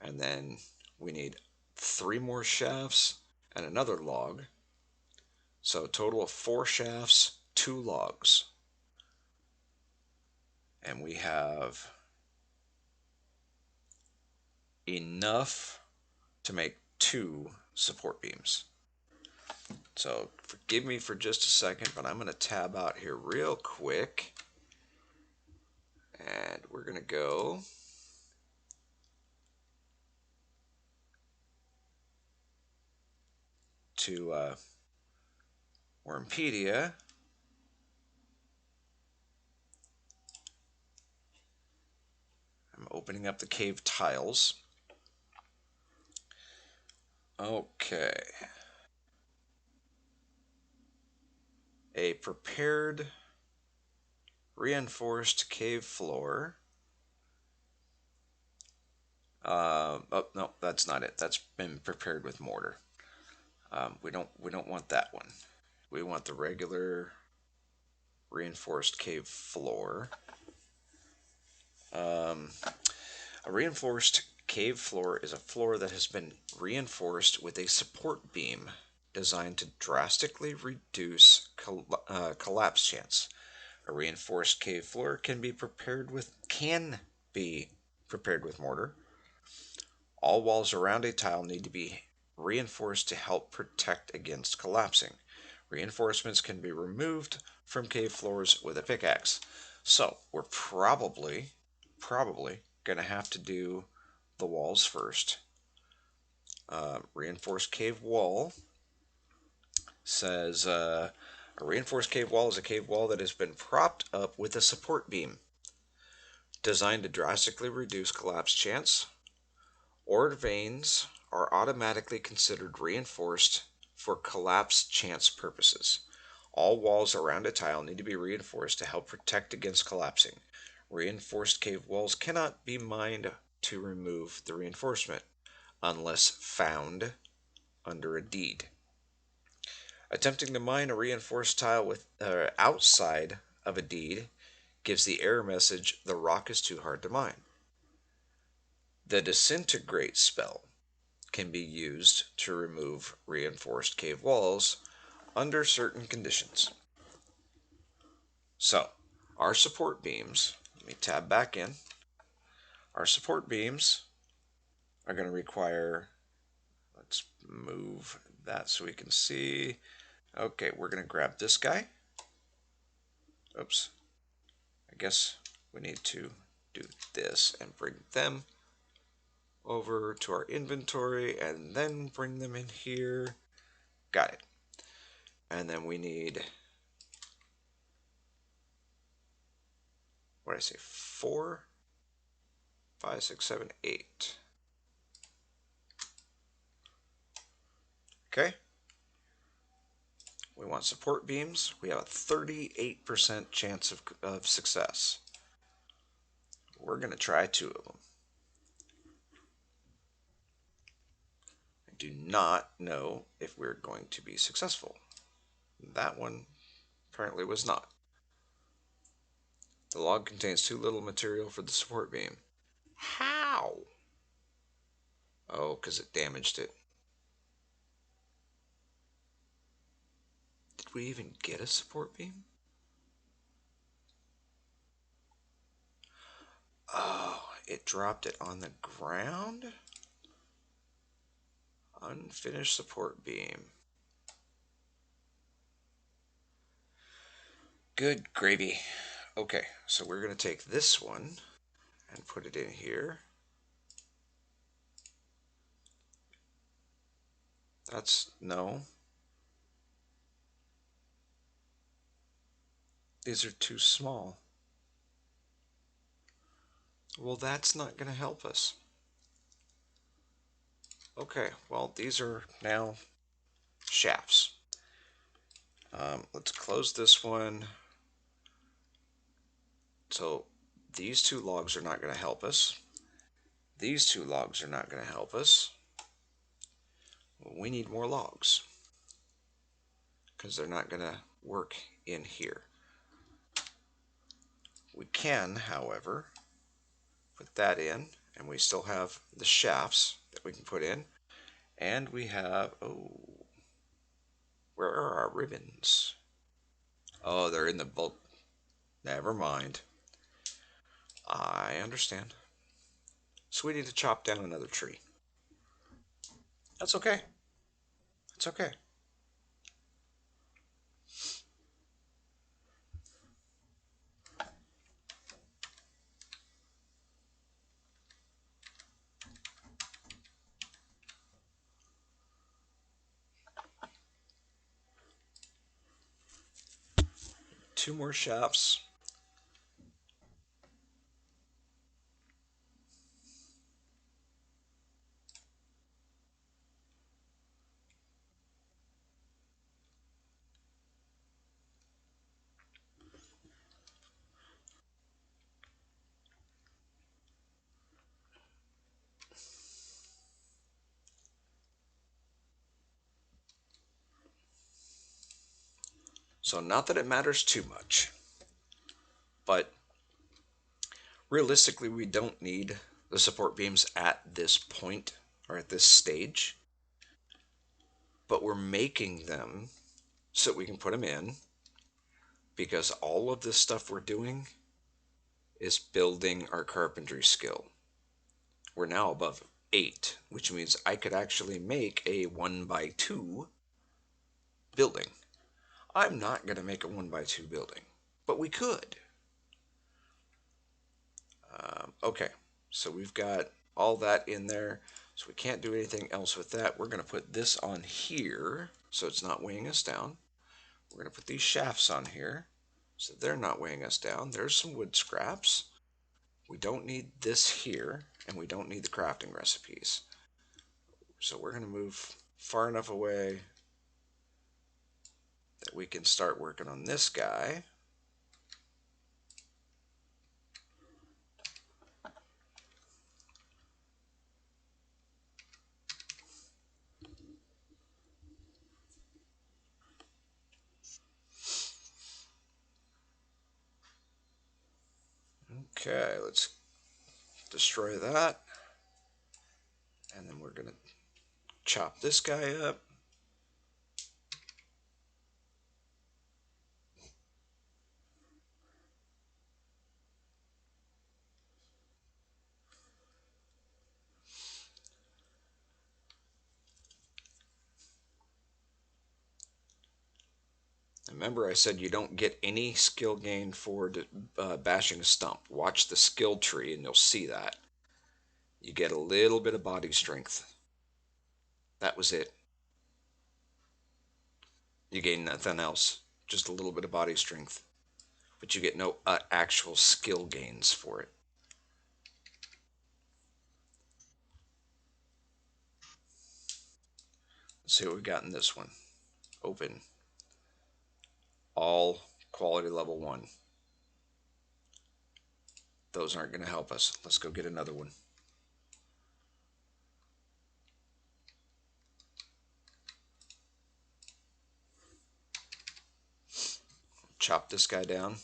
and then we need 3 more shafts and another log. So a total of 4 shafts, 2 logs. And we have enough to make 2 support beams. So forgive me for just a second, but I'm going to tab out here real quick. And we're going to go to Wurmpedia. I'm opening up the cave tiles. Okay. A prepared reinforced cave floor. Oh no, that's not it. That's been prepared with mortar. We don't want that one. We want the regular reinforced cave floor. Um, a reinforced cave floor is a floor that has been reinforced with a support beam designed to drastically reduce collapse chance. A reinforced cave floor can be prepared with mortar. All walls around a tile need to be reinforced to help protect against collapsing. Reinforcements can be removed from cave floors with a pickaxe. So we're probably going to have to do the walls first. Reinforced cave wall says a reinforced cave wall is a cave wall that has been propped up with a support beam designed to drastically reduce collapse chance. Ore veins are automatically considered reinforced for collapse chance purposes. All walls around a tile need to be reinforced to help protect against collapsing. Reinforced cave walls cannot be mined to remove the reinforcement unless found under a deed. Attempting to mine a reinforced tile outside of a deed gives the error message, "The rock is too hard to mine." The disintegrate spell can be used to remove reinforced cave walls under certain conditions. So, our support beams, let me tab back in. Our support beams are going to require, let's move that so we can see. Okay, we're going to grab this guy. Oops. I guess we need to do this and bring them over to our inventory and then bring them in here. Got it. And then we need, what did I say, 4, 5, 6, 7, 8. Okay. We want support beams. We have a 38% chance of success. We're going to try 2 of them. I do not know if we're going to be successful. That one apparently was not. The log contains too little material for the support beam. How? Oh, because it damaged it. Did we even get a support beam? Oh, it dropped it on the ground? Unfinished support beam. Good gravy. Okay, so we're going to take this one and put it in here. No. These are too small. Well, that's not going to help us. Okay, well, these are now shafts. Let's close this one. So these 2 logs are not going to help us. These 2 logs are not going to help us. Well, we need more logs because they're not going to work in here. We can, however, put that in, and we still have the shafts that we can put in. And we have, oh, where are our ribbons? Oh, they're in the bulk. Never mind. I understand. So we need to chop down another tree. That's okay. It's okay. Two more shafts. So not that it matters too much, but realistically, we don't need the support beams at this point or at this stage, but we're making them so we can put them in because all of this stuff we're doing is building our carpentry skill. We're now above 8, which means I could actually make a 1x2 building. I'm not going to make a 1x2 building, but we could. Okay, so we've got all that in there, so we can't do anything else with that. We're going to put this on here so it's not weighing us down. We're going to put these shafts on here so they're not weighing us down. There's some wood scraps. We don't need this here, and we don't need the crafting recipes. So we're going to move far enough away that we can start working on this guy. Okay, let's destroy that. And then we're going to chop this guy up. Remember I said you don't get any skill gain for bashing a stump. Watch the skill tree and you'll see that. You get a little bit of body strength. That was it. You gain nothing else. Just a little bit of body strength. But you get no actual skill gains for it. Let's see what we got in this one. Open. All quality level 1. Those aren't going to help us. Let's go get another one. Chop this guy down.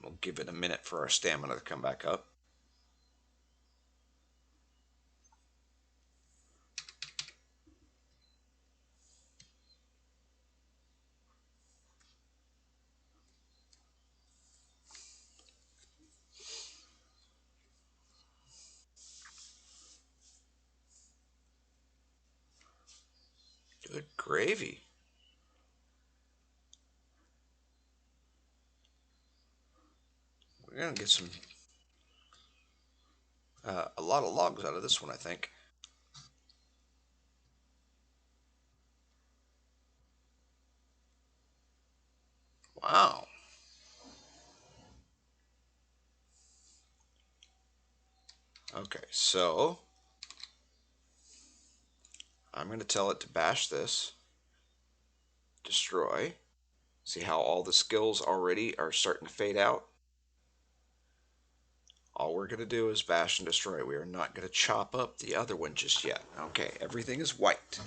We'll give it a minute for our stamina to come back up. Good gravy. We're going to get a lot of logs out of this one, I think. Wow. Okay, so I'm going to tell it to bash this, destroy. See how all the skills already are starting to fade out? All we're going to do is bash and destroy. We are not going to chop up the other one just yet. Okay, everything is white.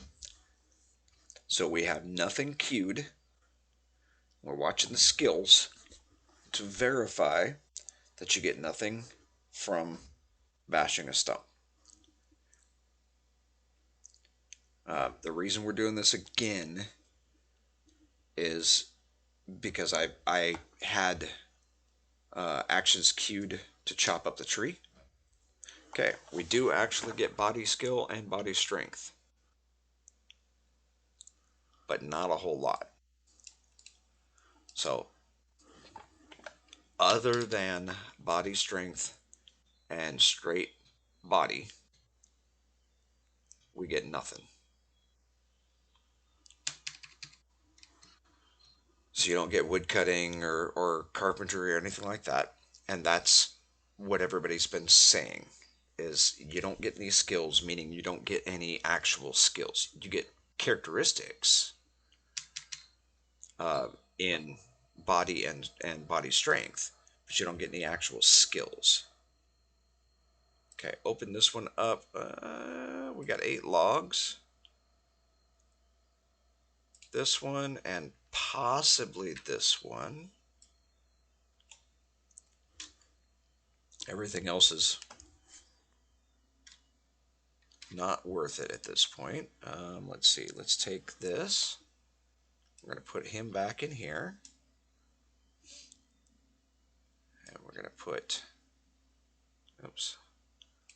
So we have nothing queued. We're watching the skills to verify that you get nothing from bashing a stump. The reason we're doing this again is because I had actions queued to chop up the tree. Okay, we do actually get body skill and body strength, but not a whole lot. So, other than body strength and straight body, we get nothing. So you don't get woodcutting or carpentry or anything like that. And that's what everybody's been saying is you don't get any skills, meaning you don't get any actual skills. You get characteristics in body and body strength, but you don't get any actual skills. Okay, open this one up. We got 8 logs. This one and possibly this one. Everything else is not worth it at this point. Let's see. Let's take this. We're going to put him back in here. And we're going to put, oops.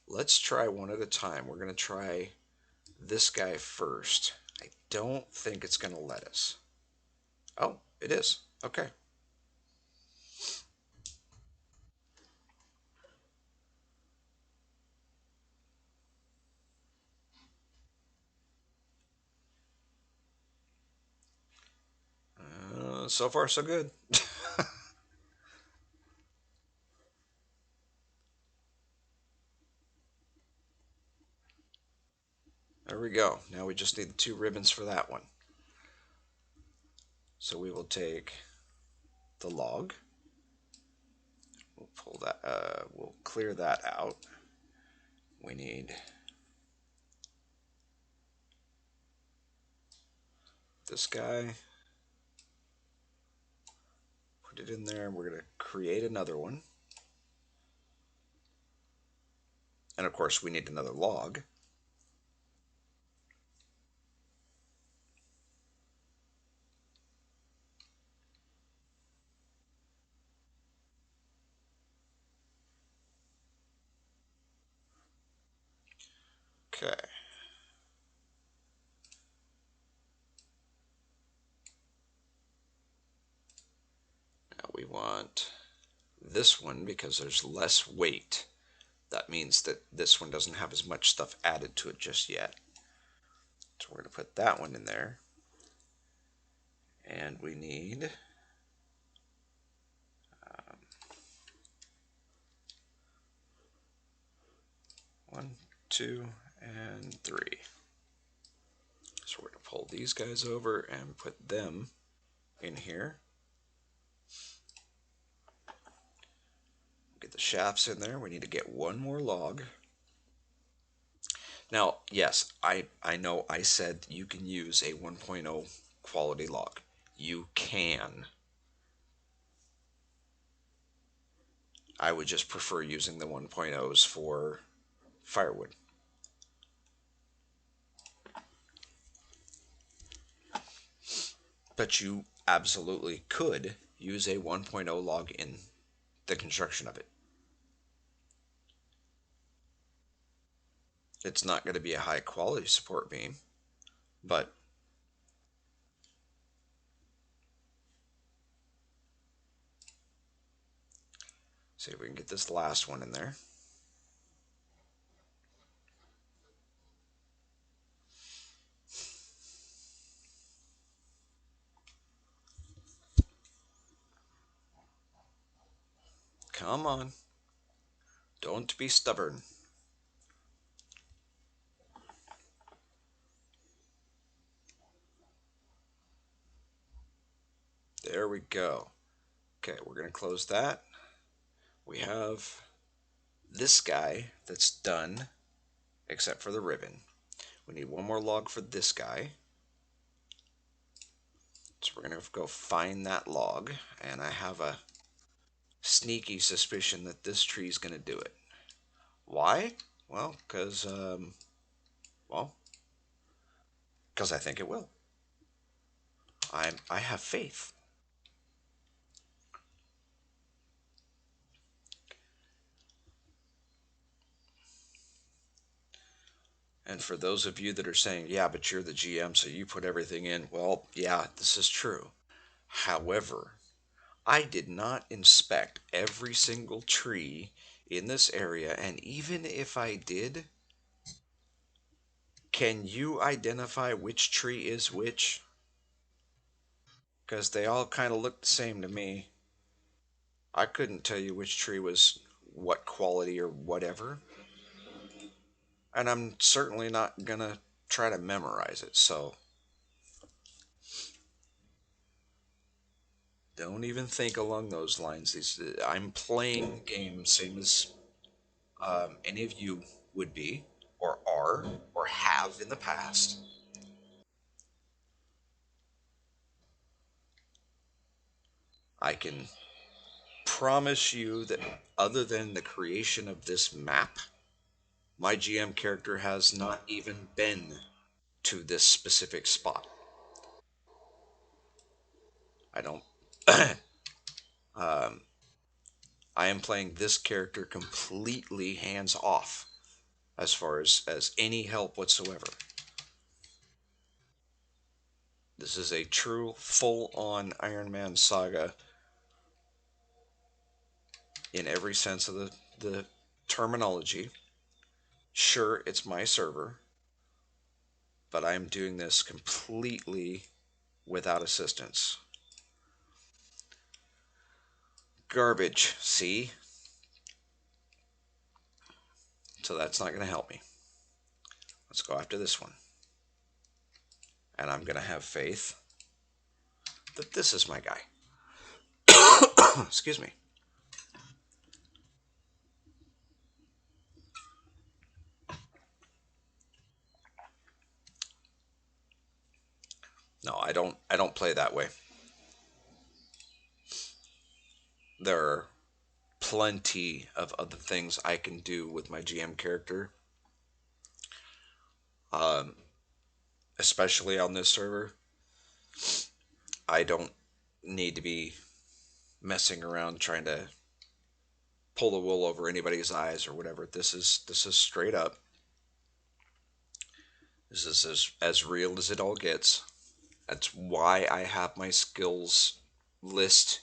Let's try one at a time. We're going to try this guy first. I don't think it's going to let us. Oh, it is. Okay. So far, so good. There we go. Now we just need the 2 ribbons for that one. So we will take the log. We'll pull that. We'll clear that out. We need this guy. Put it in there. We're going to create another one. And of course, we need another log. Okay. Now we want this one because there's less weight. That means that this one doesn't have as much stuff added to it just yet. So we're going to put that one in there. And we need 1, 2, and 3. So we're going to pull these guys over and put them in here. Get the shafts in there. We need to get one more log. Now, yes, I know I said you can use a 1.0 quality log. You can. I would just prefer using the 1.0s for firewood. But you absolutely could use a 1.0 log in the construction of it. It's not going to be a high quality support beam, but see if we can get this last one in there. Come on. Don't be stubborn. There we go. Okay, we're going to close that. We have this guy that's done, except for the ribbon. We need one more log for this guy. So we're going to go find that log, and I have a sneaky suspicion that this tree is going to do it. Why? Well, well, because I think it will. I have faith. And for those of you that are saying, yeah, but you're the GM, so you put everything in, well, yeah, this is true. However, I did not inspect every single tree in this area, and even if I did, Can you identify which tree is which? Because they all kind of look the same to me. I couldn't tell you which tree was what quality or whatever. And I'm certainly not going to try to memorize it. So don't even think along those lines. I'm playing games same as any of you would be, or are, or have in the past. I can promise you that other than the creation of this map, my GM character has not even been to this specific spot. I don't. um, I am playing this character completely hands off as far as any help whatsoever. This is a true full on Ironman saga in every sense of the terminology. Sure, it's my server, but I am doing this completely without assistance. Garbage, see? So that's not going to help me. Let's go after this one. And I'm going to have faith that this is my guy. Excuse me. No, I don't play that way. There are plenty of other things I can do with my GM character. Um, Especially on this server. I don't need to be messing around trying to pull the wool over anybody's eyes or whatever. This is straight up. This is as real as it all gets. That's why I have my skills list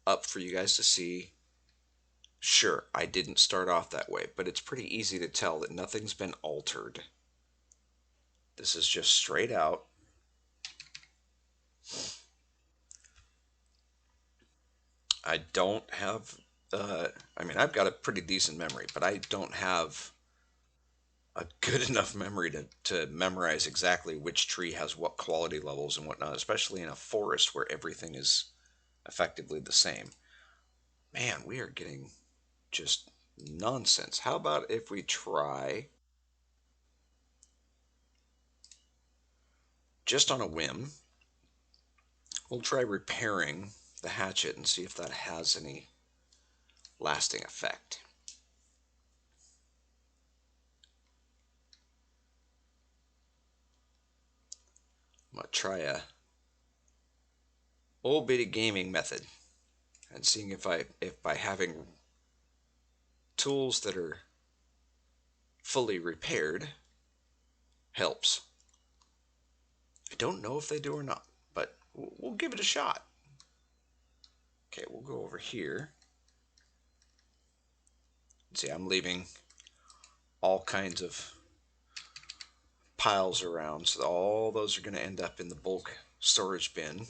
up for you guys to see. Sure, I didn't start off that way, but it's pretty easy to tell that nothing's been altered. This is just straight out. I don't have, I mean, I've got a pretty decent memory, but I don't have a good enough memory to memorize exactly which tree has what quality levels and whatnot, especially in a forest where everything is effectively the same. Man, we are getting just nonsense. How about if we try, just on a whim, we'll try repairing the hatchet and see if that has any lasting effect. I'm going to try a old bitty gaming method and seeing if by having tools that are fully repaired helps. I don't know if they do or not, but we'll give it a shot. Okay, we'll go over here. See, I'm leaving all kinds of piles around, so all those are going to end up in the bulk storage bin.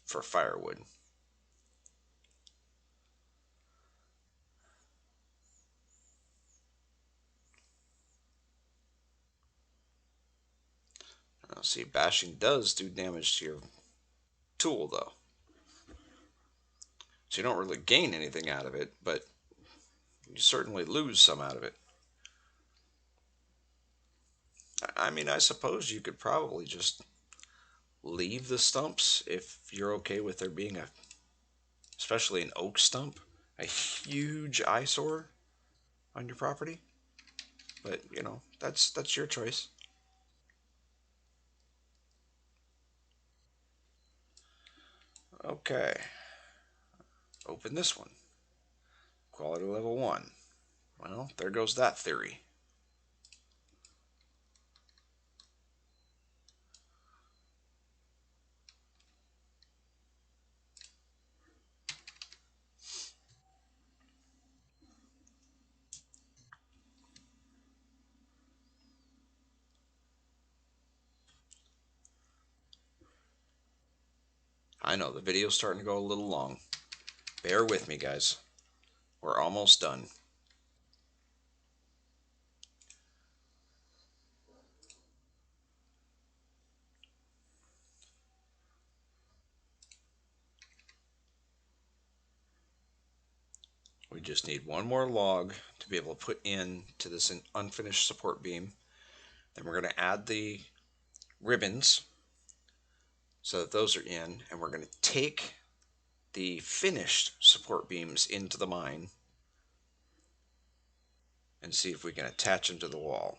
For firewood. Now, see, bashing does do damage to your tool, though. So you don't really gain anything out of it, but you certainly lose some out of it. I mean, I suppose you could probably just leave the stumps if you're okay with there being especially an oak stump, a huge eyesore on your property. But that's your choice. Okay, open this one. Quality level 1. Well, there goes that theory. I know the video's starting to go a little long. Bear with me, guys. We're almost done. We just need one more log to be able to put in to this unfinished support beam. Then we're going to add the ribbons so that those are in, and we're going to take the finished support beams into the mine and see if we can attach them to the wall.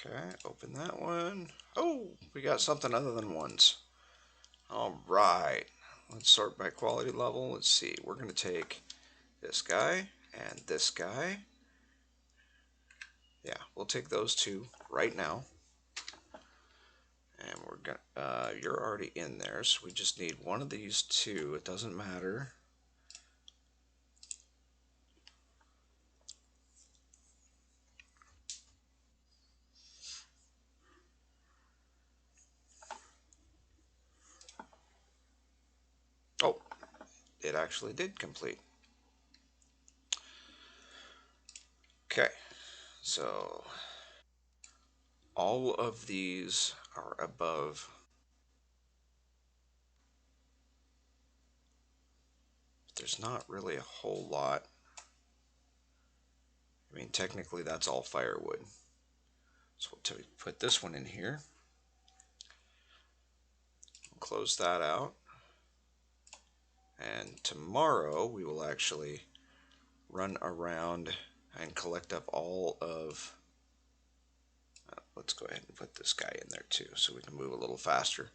Okay, open that one. Oh, we got something other than ones. All right, let's sort by quality level. Let's see, we're going to take this guy and this guy. Yeah, we'll take those two right now. And we're going to, you're already in there, so we just need one of these two. It doesn't matter. Oh, it actually did complete. Okay, so all of these are above. There's not really a whole lot. I mean, technically that's all firewood. So we'll put this one in here. We'll close that out. And tomorrow we will actually run around and collect up all of. Let's go ahead and put this guy in there too so we can move a little faster.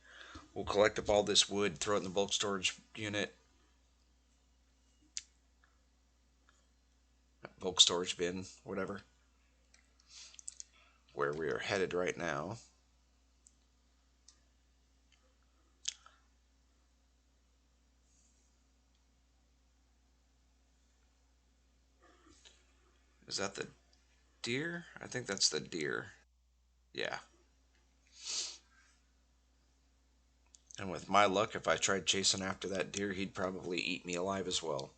We'll collect up all this wood, throw it in the bulk storage unit, bulk storage bin, whatever, where we are headed right now. Is that the deer? I think that's the deer. Yeah. And with my luck, if I tried chasing after that deer, he'd probably eat me alive as well.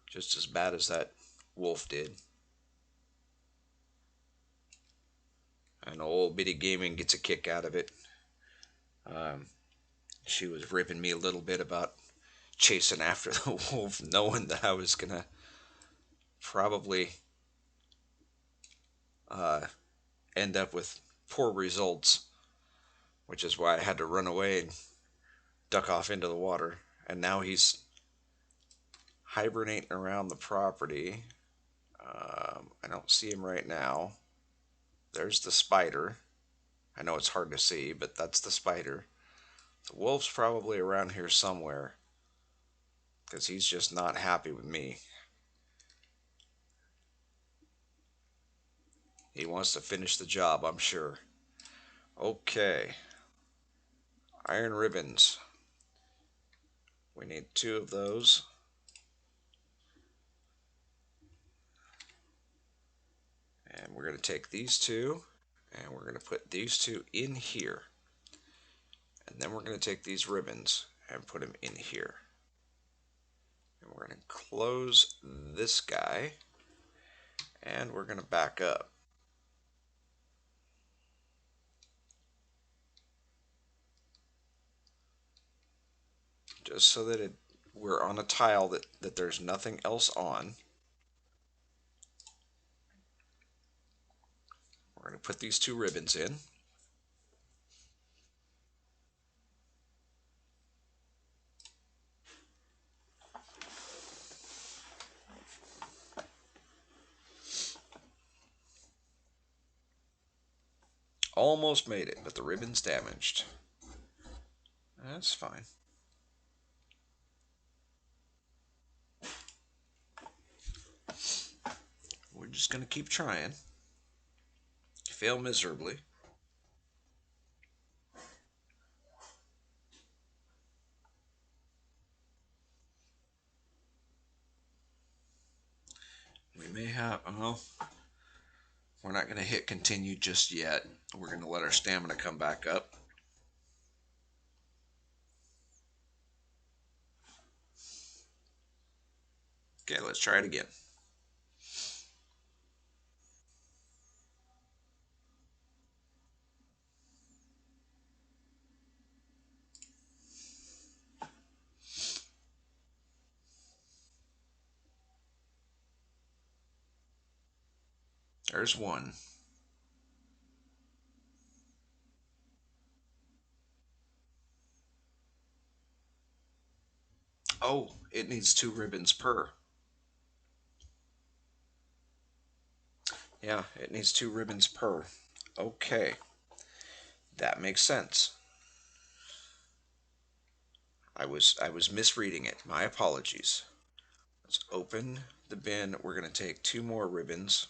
Just as bad as that wolf did. And old Bitty Gaming gets a kick out of it. Um, she was ripping me a little bit about chasing after the wolf, knowing that I was going to probably uh, end up with poor results, which is why I had to run away and duck off into the water. And now he's hibernating around the property. I don't see him right now. There's the spider. I know it's hard to see, but that's the spider. The wolf's probably around here somewhere because he's just not happy with me. He wants to finish the job, I'm sure. Okay. Iron ribbons. We need 2 of those. And we're going to take these 2 and we're going to put these 2 in here. And then we're going to take these ribbons and put them in here. And we're going to close this guy and we're going to back up. Just so that we're on a tile that there's nothing else on. We're going to put these 2 ribbons in. Almost made it, but the ribbon's damaged. That's fine. just going to keep trying. Fail miserably. We may have, oh, we're not going to hit continue just yet. We're going to let our stamina come back up. Okay, let's try it again. There's one. Oh, it needs 2 ribbons per. Yeah, it needs 2 ribbons per. Okay, that makes sense. I was misreading it. My apologies. Let's open the bin. We're going to take 2 more ribbons.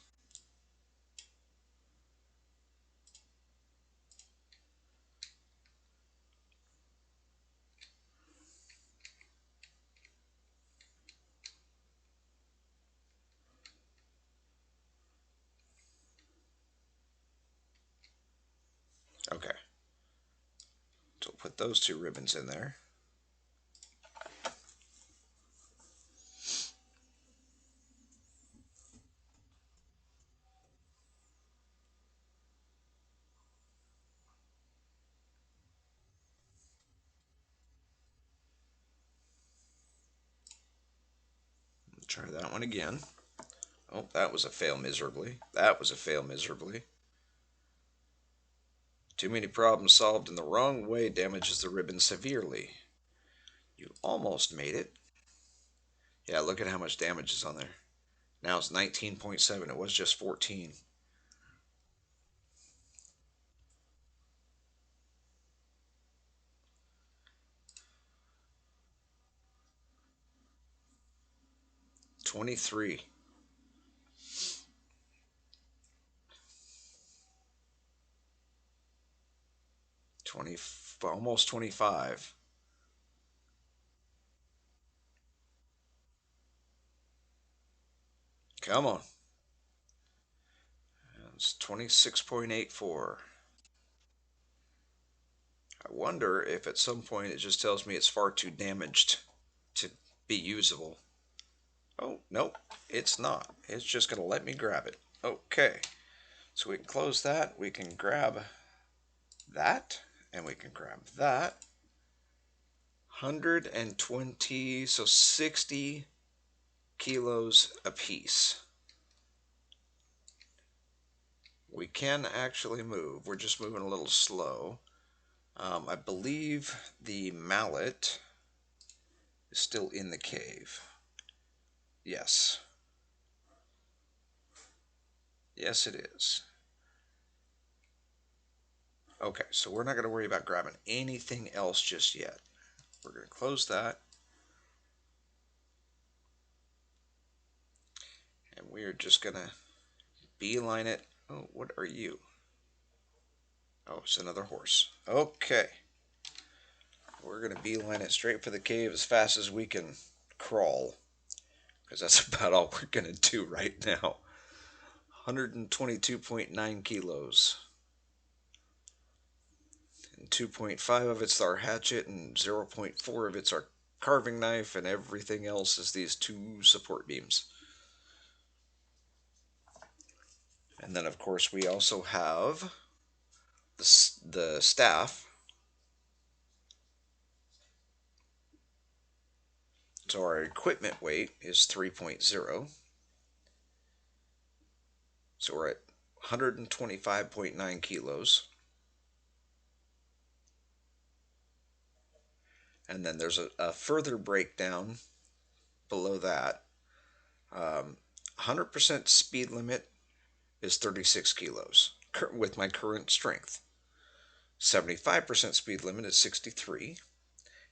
Okay, so we'll put those 2 ribbons in there. Try that one again. Oh, that was a fail miserably. That was a fail miserably. Too many problems solved in the wrong way damages the ribbon severely. You almost made it. Yeah, look at how much damage is on there. Now it's 19.7. It was just 14. 23. 20, almost 25. Come on. It's 26.84. I wonder if at some point it just tells me it's far too damaged to be usable. Oh, nope, it's not. It's just going to let me grab it. Okay, so we can close that. We can grab that, and we can grab that. 120, so 60 kilos apiece. We can actually move. We're just moving a little slow. I believe the mallet is still in the cave. Yes. Yes, it is. Okay, so we're not going to worry about grabbing anything else just yet. We're going to close that. And we are just going to beeline it. Oh, what are you? Oh, it's another horse. Okay. We're going to beeline it straight for the cave as fast as we can crawl. Because that's about all we're going to do right now. 122.9 kilos. And 2.5 of it's our hatchet, and 0.4 of it's our carving knife, and everything else is these 2 support beams. And then, of course, we also have the staff. So our equipment weight is 3.0. So we're at 125.9 kilos. And then there's a further breakdown below that. 100% speed limit is 36 kilos with my current strength. 75% speed limit is 63.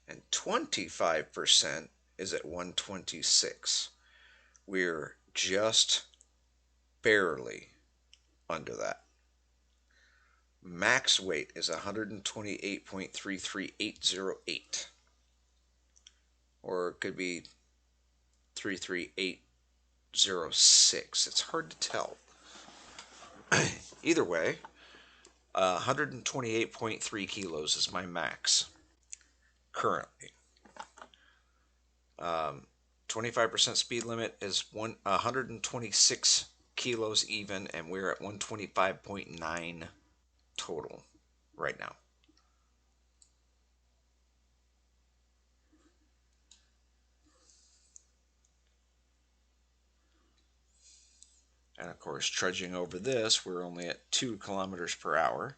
And 25% is at 126. We're just barely under that. Max weight is 128.333808, or it could be 33806. It's hard to tell. Either way, 128.3 kilos is my max currently. 25% speed limit is 126 kilos even, and we're at 125.9 total right now. And of course, trudging over this, we're only at 2 kilometers per hour.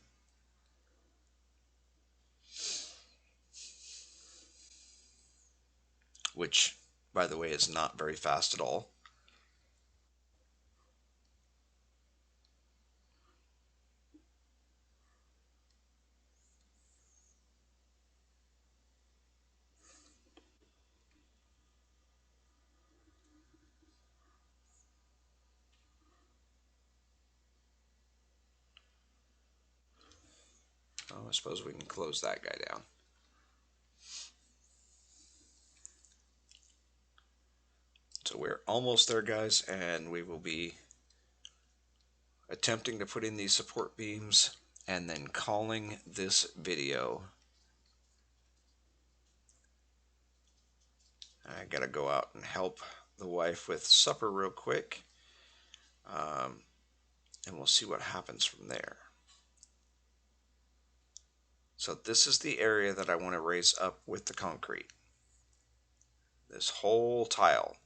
Which, by the way, is not very fast at all. Oh, I suppose we can close that guy down. So we're almost there, guys, and we will be attempting to put in these support beams and then calling this video. I gotta go out and help the wife with supper real quick, and we'll see what happens from there. So this is the area that I want to raise up with the concrete. This whole tile.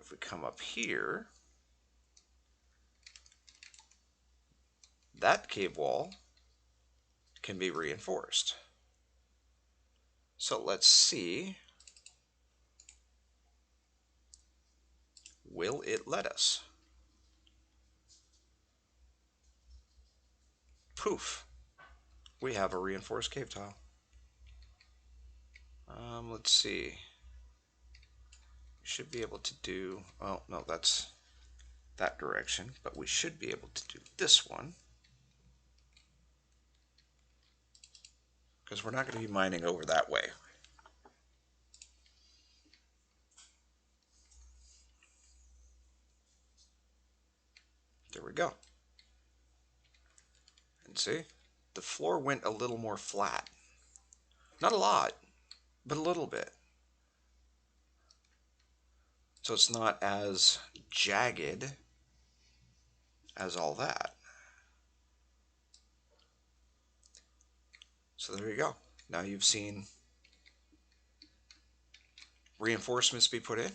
If we come up here, that cave wall can be reinforced. So let's see. Will it let us? Poof. We have a reinforced cave tile. Let's see. We should be able to do, oh no, that's that direction, but we should be able to do this one, because we're not going to be mining over that way. There we go. And see, the floor went a little more flat. Not a lot, but a little bit. So it's not as jagged as all that. So there you go. Now you've seen reinforcements be put in.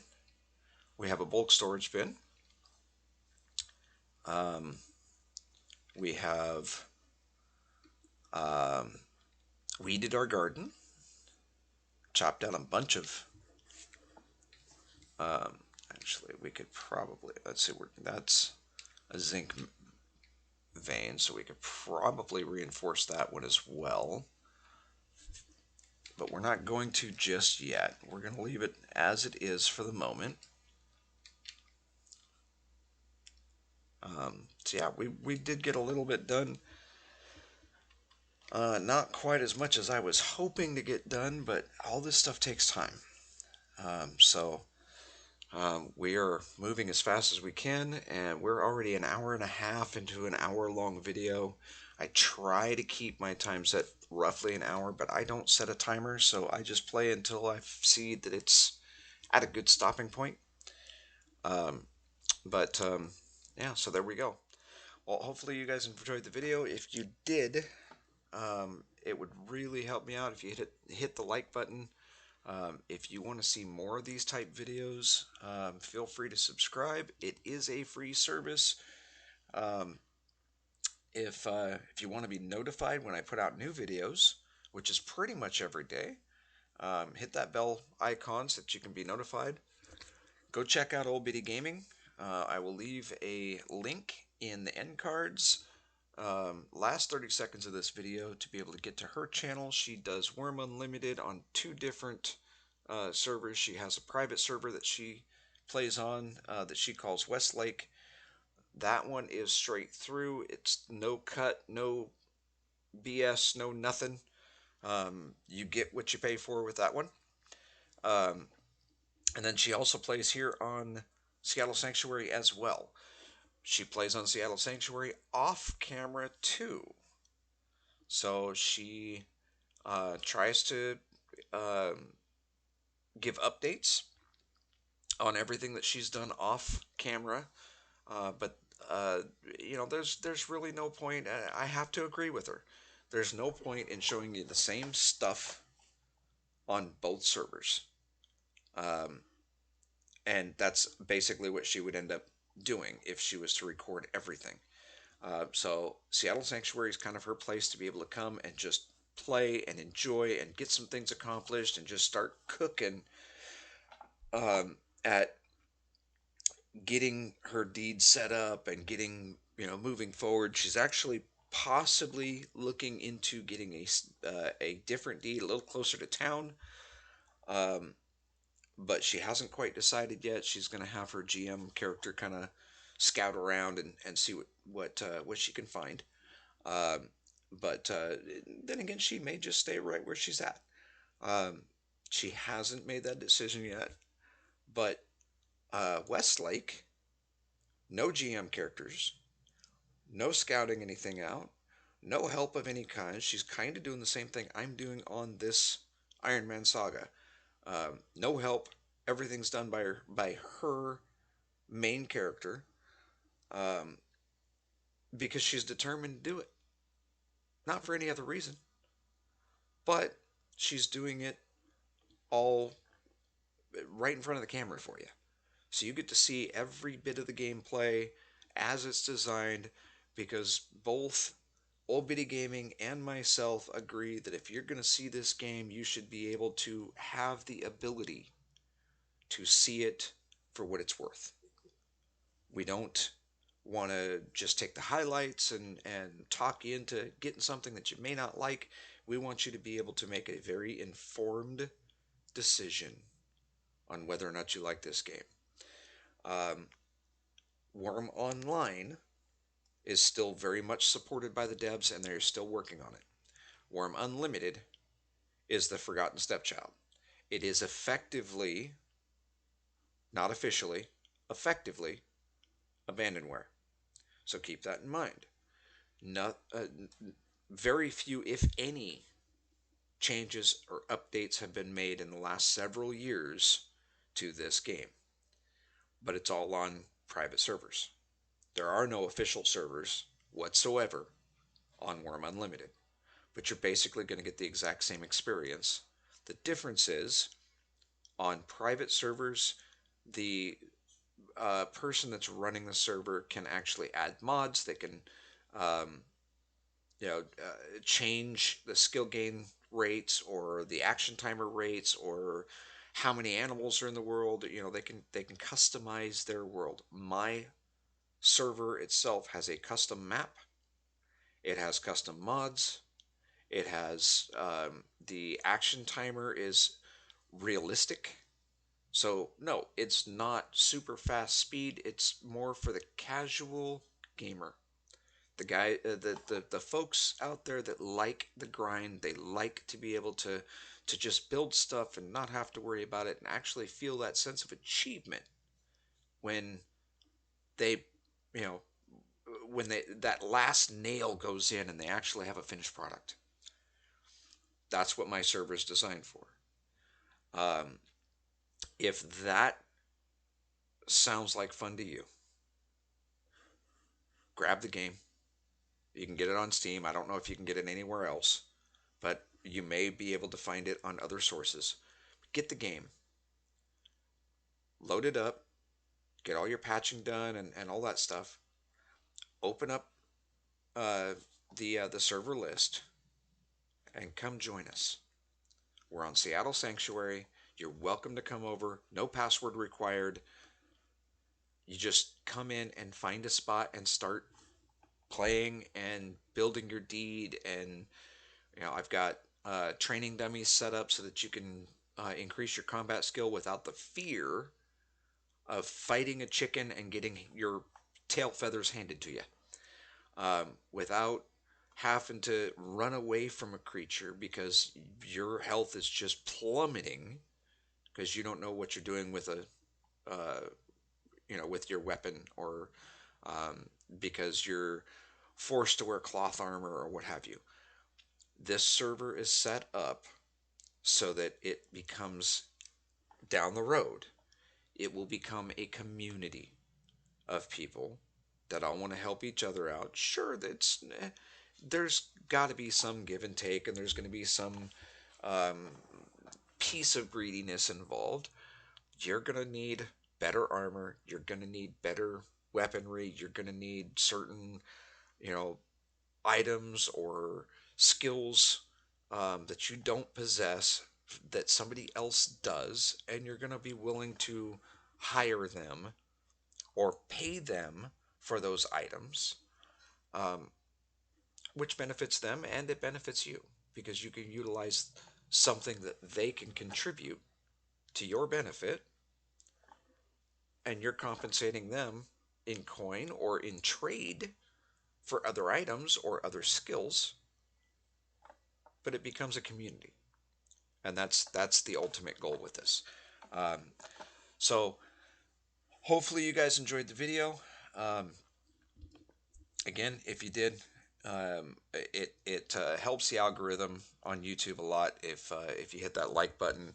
We have a bulk storage bin. We have weeded our garden, chopped down a bunch of, actually we could probably, let's see, that's a zinc vein, so we could probably reinforce that one as well. But we're not going to just yet. We're going to leave it as it is for the moment. So yeah, we did get a little bit done. Not quite as much as I was hoping to get done, but all this stuff takes time. We are moving as fast as we can, and we're already an hour and a half into an hour-long video. I try to keep my time set roughly an hour, but I don't set a timer, so I just play until I see that it's at a good stopping point. Yeah, so there we go. Well, hopefully you guys enjoyed the video. If you did, it would really help me out if you hit the like button. If you want to see more of these type videos, feel free to subscribe. It is a free service. If you want to be notified when I put out new videos, which is pretty much every day, hit that bell icon so that you can be notified. Go check out Old Bitty Gaming. I will leave a link in the end cards. Last 30 seconds of this video to be able to get to her channel. She does Wurm Unlimited on 2 different servers. She has a private server that she plays on that she calls Westlake. That one is straight through. It's no cut, no BS, no nothing. You get what you pay for with that one. Um, and then she also plays here on Seattle Sanctuary as well. She plays on Seattle Sanctuary off camera too. So she tries to um, give updates on everything that she's done off camera. But uh, there's really no point. I have to agree with her. There's no point in showing you the same stuff on both servers. Um, and that's basically what she would end up doing if she was to record everything. So Seattle Sanctuary is kind of her place to be able to come and just play and enjoy and get some things accomplished and just start cooking at getting her deed set up and getting moving forward. She's actually possibly looking into getting a different deed a little closer to town, um, but she hasn't quite decided yet. She's going to have her GM character kind of scout around and see what she can find. Um, but then again, she may just stay right where she's at. Um, she hasn't made that decision yet. But Westlake, no GM characters, no scouting anything out, no help of any kind. She's kind of doing the same thing I'm doing on this Ironman saga. No help. Everything's done by her main character, um, because she's determined to do it. Not for any other reason, but she's doing it all right in front of the camera for you. So you get to see every bit of the gameplay as it's designed, because both Old Bitty Gaming and myself agree that if you're going to see this game, you should be able to have the ability to see it for what it's worth. We don't want to just take the highlights and talk you into getting something that you may not like. We want you to be able to make a very informed decision on whether or not you like this game. Um, Wurm Online is still very much supported by the devs, and they're still working on it. Wurm Unlimited is the Forgotten Stepchild. It is effectively, not officially, effectively abandonware. So keep that in mind. Not very few, if any, changes or updates have been made in the last several years to this game, but it's all on private servers. There are no official servers whatsoever on Worm Unlimited, but you're basically going to get the exact same experience. The difference is on private servers, the person that's running the server can actually add mods. They can, um, change the skill gain rates or the action timer rates or how many animals are in the world. They can customize their world. My server itself has a custom map. It has custom mods. It has the action timer is realistic. So no, it's not super fast speed. It's more for the casual gamer. The folks out there that like the grind, they like to be able to just build stuff and not have to worry about it and actually feel that sense of achievement when they, you know, when that last nail goes in and they actually have a finished product. That's what my server is designed for. Um, if that sounds like fun to you, grab the game. You can get it on Steam. I don't know if you can get it anywhere else, but you may be able to find it on other sources. Get the game, load it up, get all your patching done and all that stuff. Open up uh, the server list and come join us. We're on Seattle Sanctuary. You're welcome to come over. No password required. You just come in and find a spot and start playing and building your deed. And I've got training dummies set up so that you can increase your combat skill without the fear of fighting a chicken and getting your tail feathers handed to you, without having to run away from a creature because your health is just plummeting because you don't know what you're doing with with your weapon, or because you're forced to wear cloth armor or what have you. This server is set up so that it becomes, down the road, it will become a community of people that all want to help each other out. Sure, there's got to be some give and take, and there's going to be some um, piece of greediness involved. You're going to need better armor. You're going to need better weaponry. You're going to need certain, you know, items or skills that you don't possess that somebody else does, and you're going to be willing to hire them or pay them for those items, um, which benefits them and it benefits you because you can utilize something that they can contribute to your benefit, and you're compensating them in coin or in trade for other items or other skills, but it becomes a community. And that's the ultimate goal with this. Um, so hopefully you guys enjoyed the video. Um, Again, if you did, it helps the algorithm on YouTube a lot. If you hit that like button,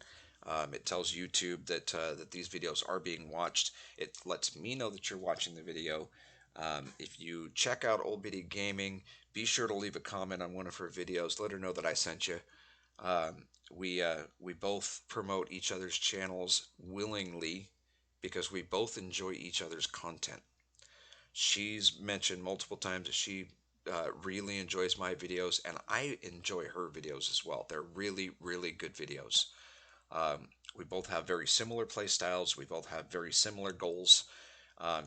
it tells YouTube that these videos are being watched. It lets me know that you're watching the video. If you check out Old Biddy Gaming, be sure to leave a comment on one of her videos. Let her know that I sent you. We both promote each other's channels willingly because we both enjoy each other's content. She's mentioned multiple times that she really enjoys my videos, and I enjoy her videos as well. They're really, really good videos. We both have very similar play styles. We both have very similar goals.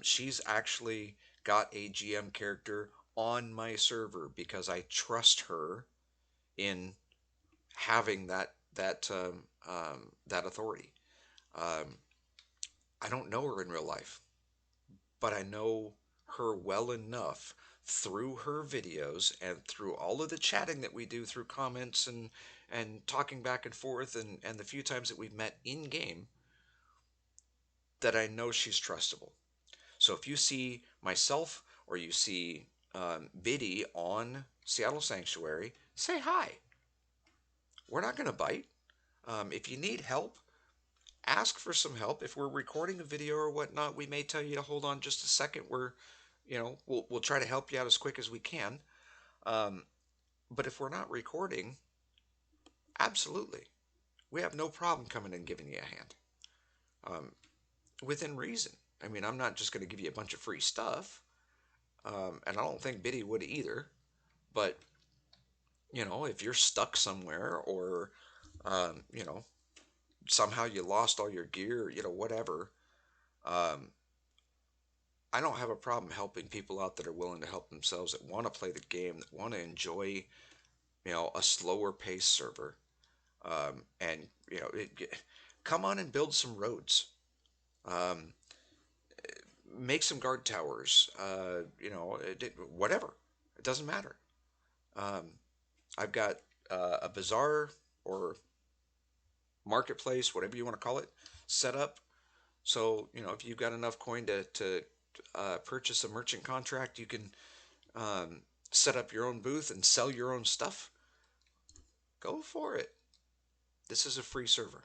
She's actually got a GM character on my server because I trust her in having that authority. Um, I don't know her in real life, but I know her well enough through her videos and through all of the chatting that we do through comments and talking back and forth, and the few times that we've met in game, that I know she's trustable. So if you see myself or you see Biddy on Seattle Sanctuary, say hi. We're not going to bite. If you need help, ask for some help. If we're recording a video or whatnot, we may tell you to hold on just a second. We'll try to help you out as quick as we can. Um, but if we're not recording, absolutely, we have no problem coming and giving you a hand, um, within reason. I mean, I'm not just going to give you a bunch of free stuff, and I don't think Biddy would either. But if you're stuck somewhere, or you know, somehow you lost all your gear, whatever. Um, I don't have a problem helping people out that are willing to help themselves, that want to play the game, that want to enjoy, a slower pace server. And come on and build some roads. Um, make some guard towers. Whatever. It doesn't matter. Um, I've got a bazaar or marketplace, whatever you want to call it, set up. So if you've got enough coin to purchase a merchant contract, you can set up your own booth and sell your own stuff. Go for it. This is a free server.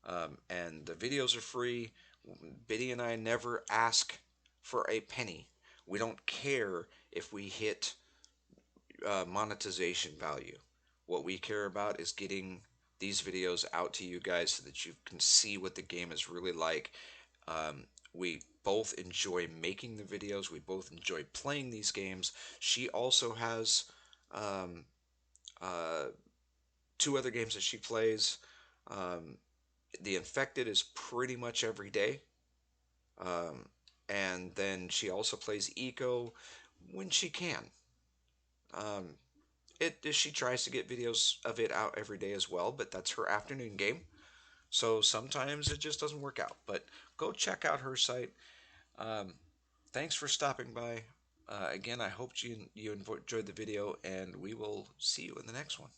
And the videos are free. Biddy and I never ask for a penny. We don't care if we hit monetization value. What we care about is getting these videos out to you guys so that you can see what the game is really like. We both enjoy making the videos. We both enjoy playing these games. She also has um, uh, two other games that she plays. Um, the Infected is pretty much every day. Um, and then she also plays Eco when she can. Um, she tries to get videos of it out every day as well, but that's her afternoon game. So sometimes it just doesn't work out. But go check out her site. Um, Thanks for stopping by. Again, I hope you enjoyed the video, and we will see you in the next one.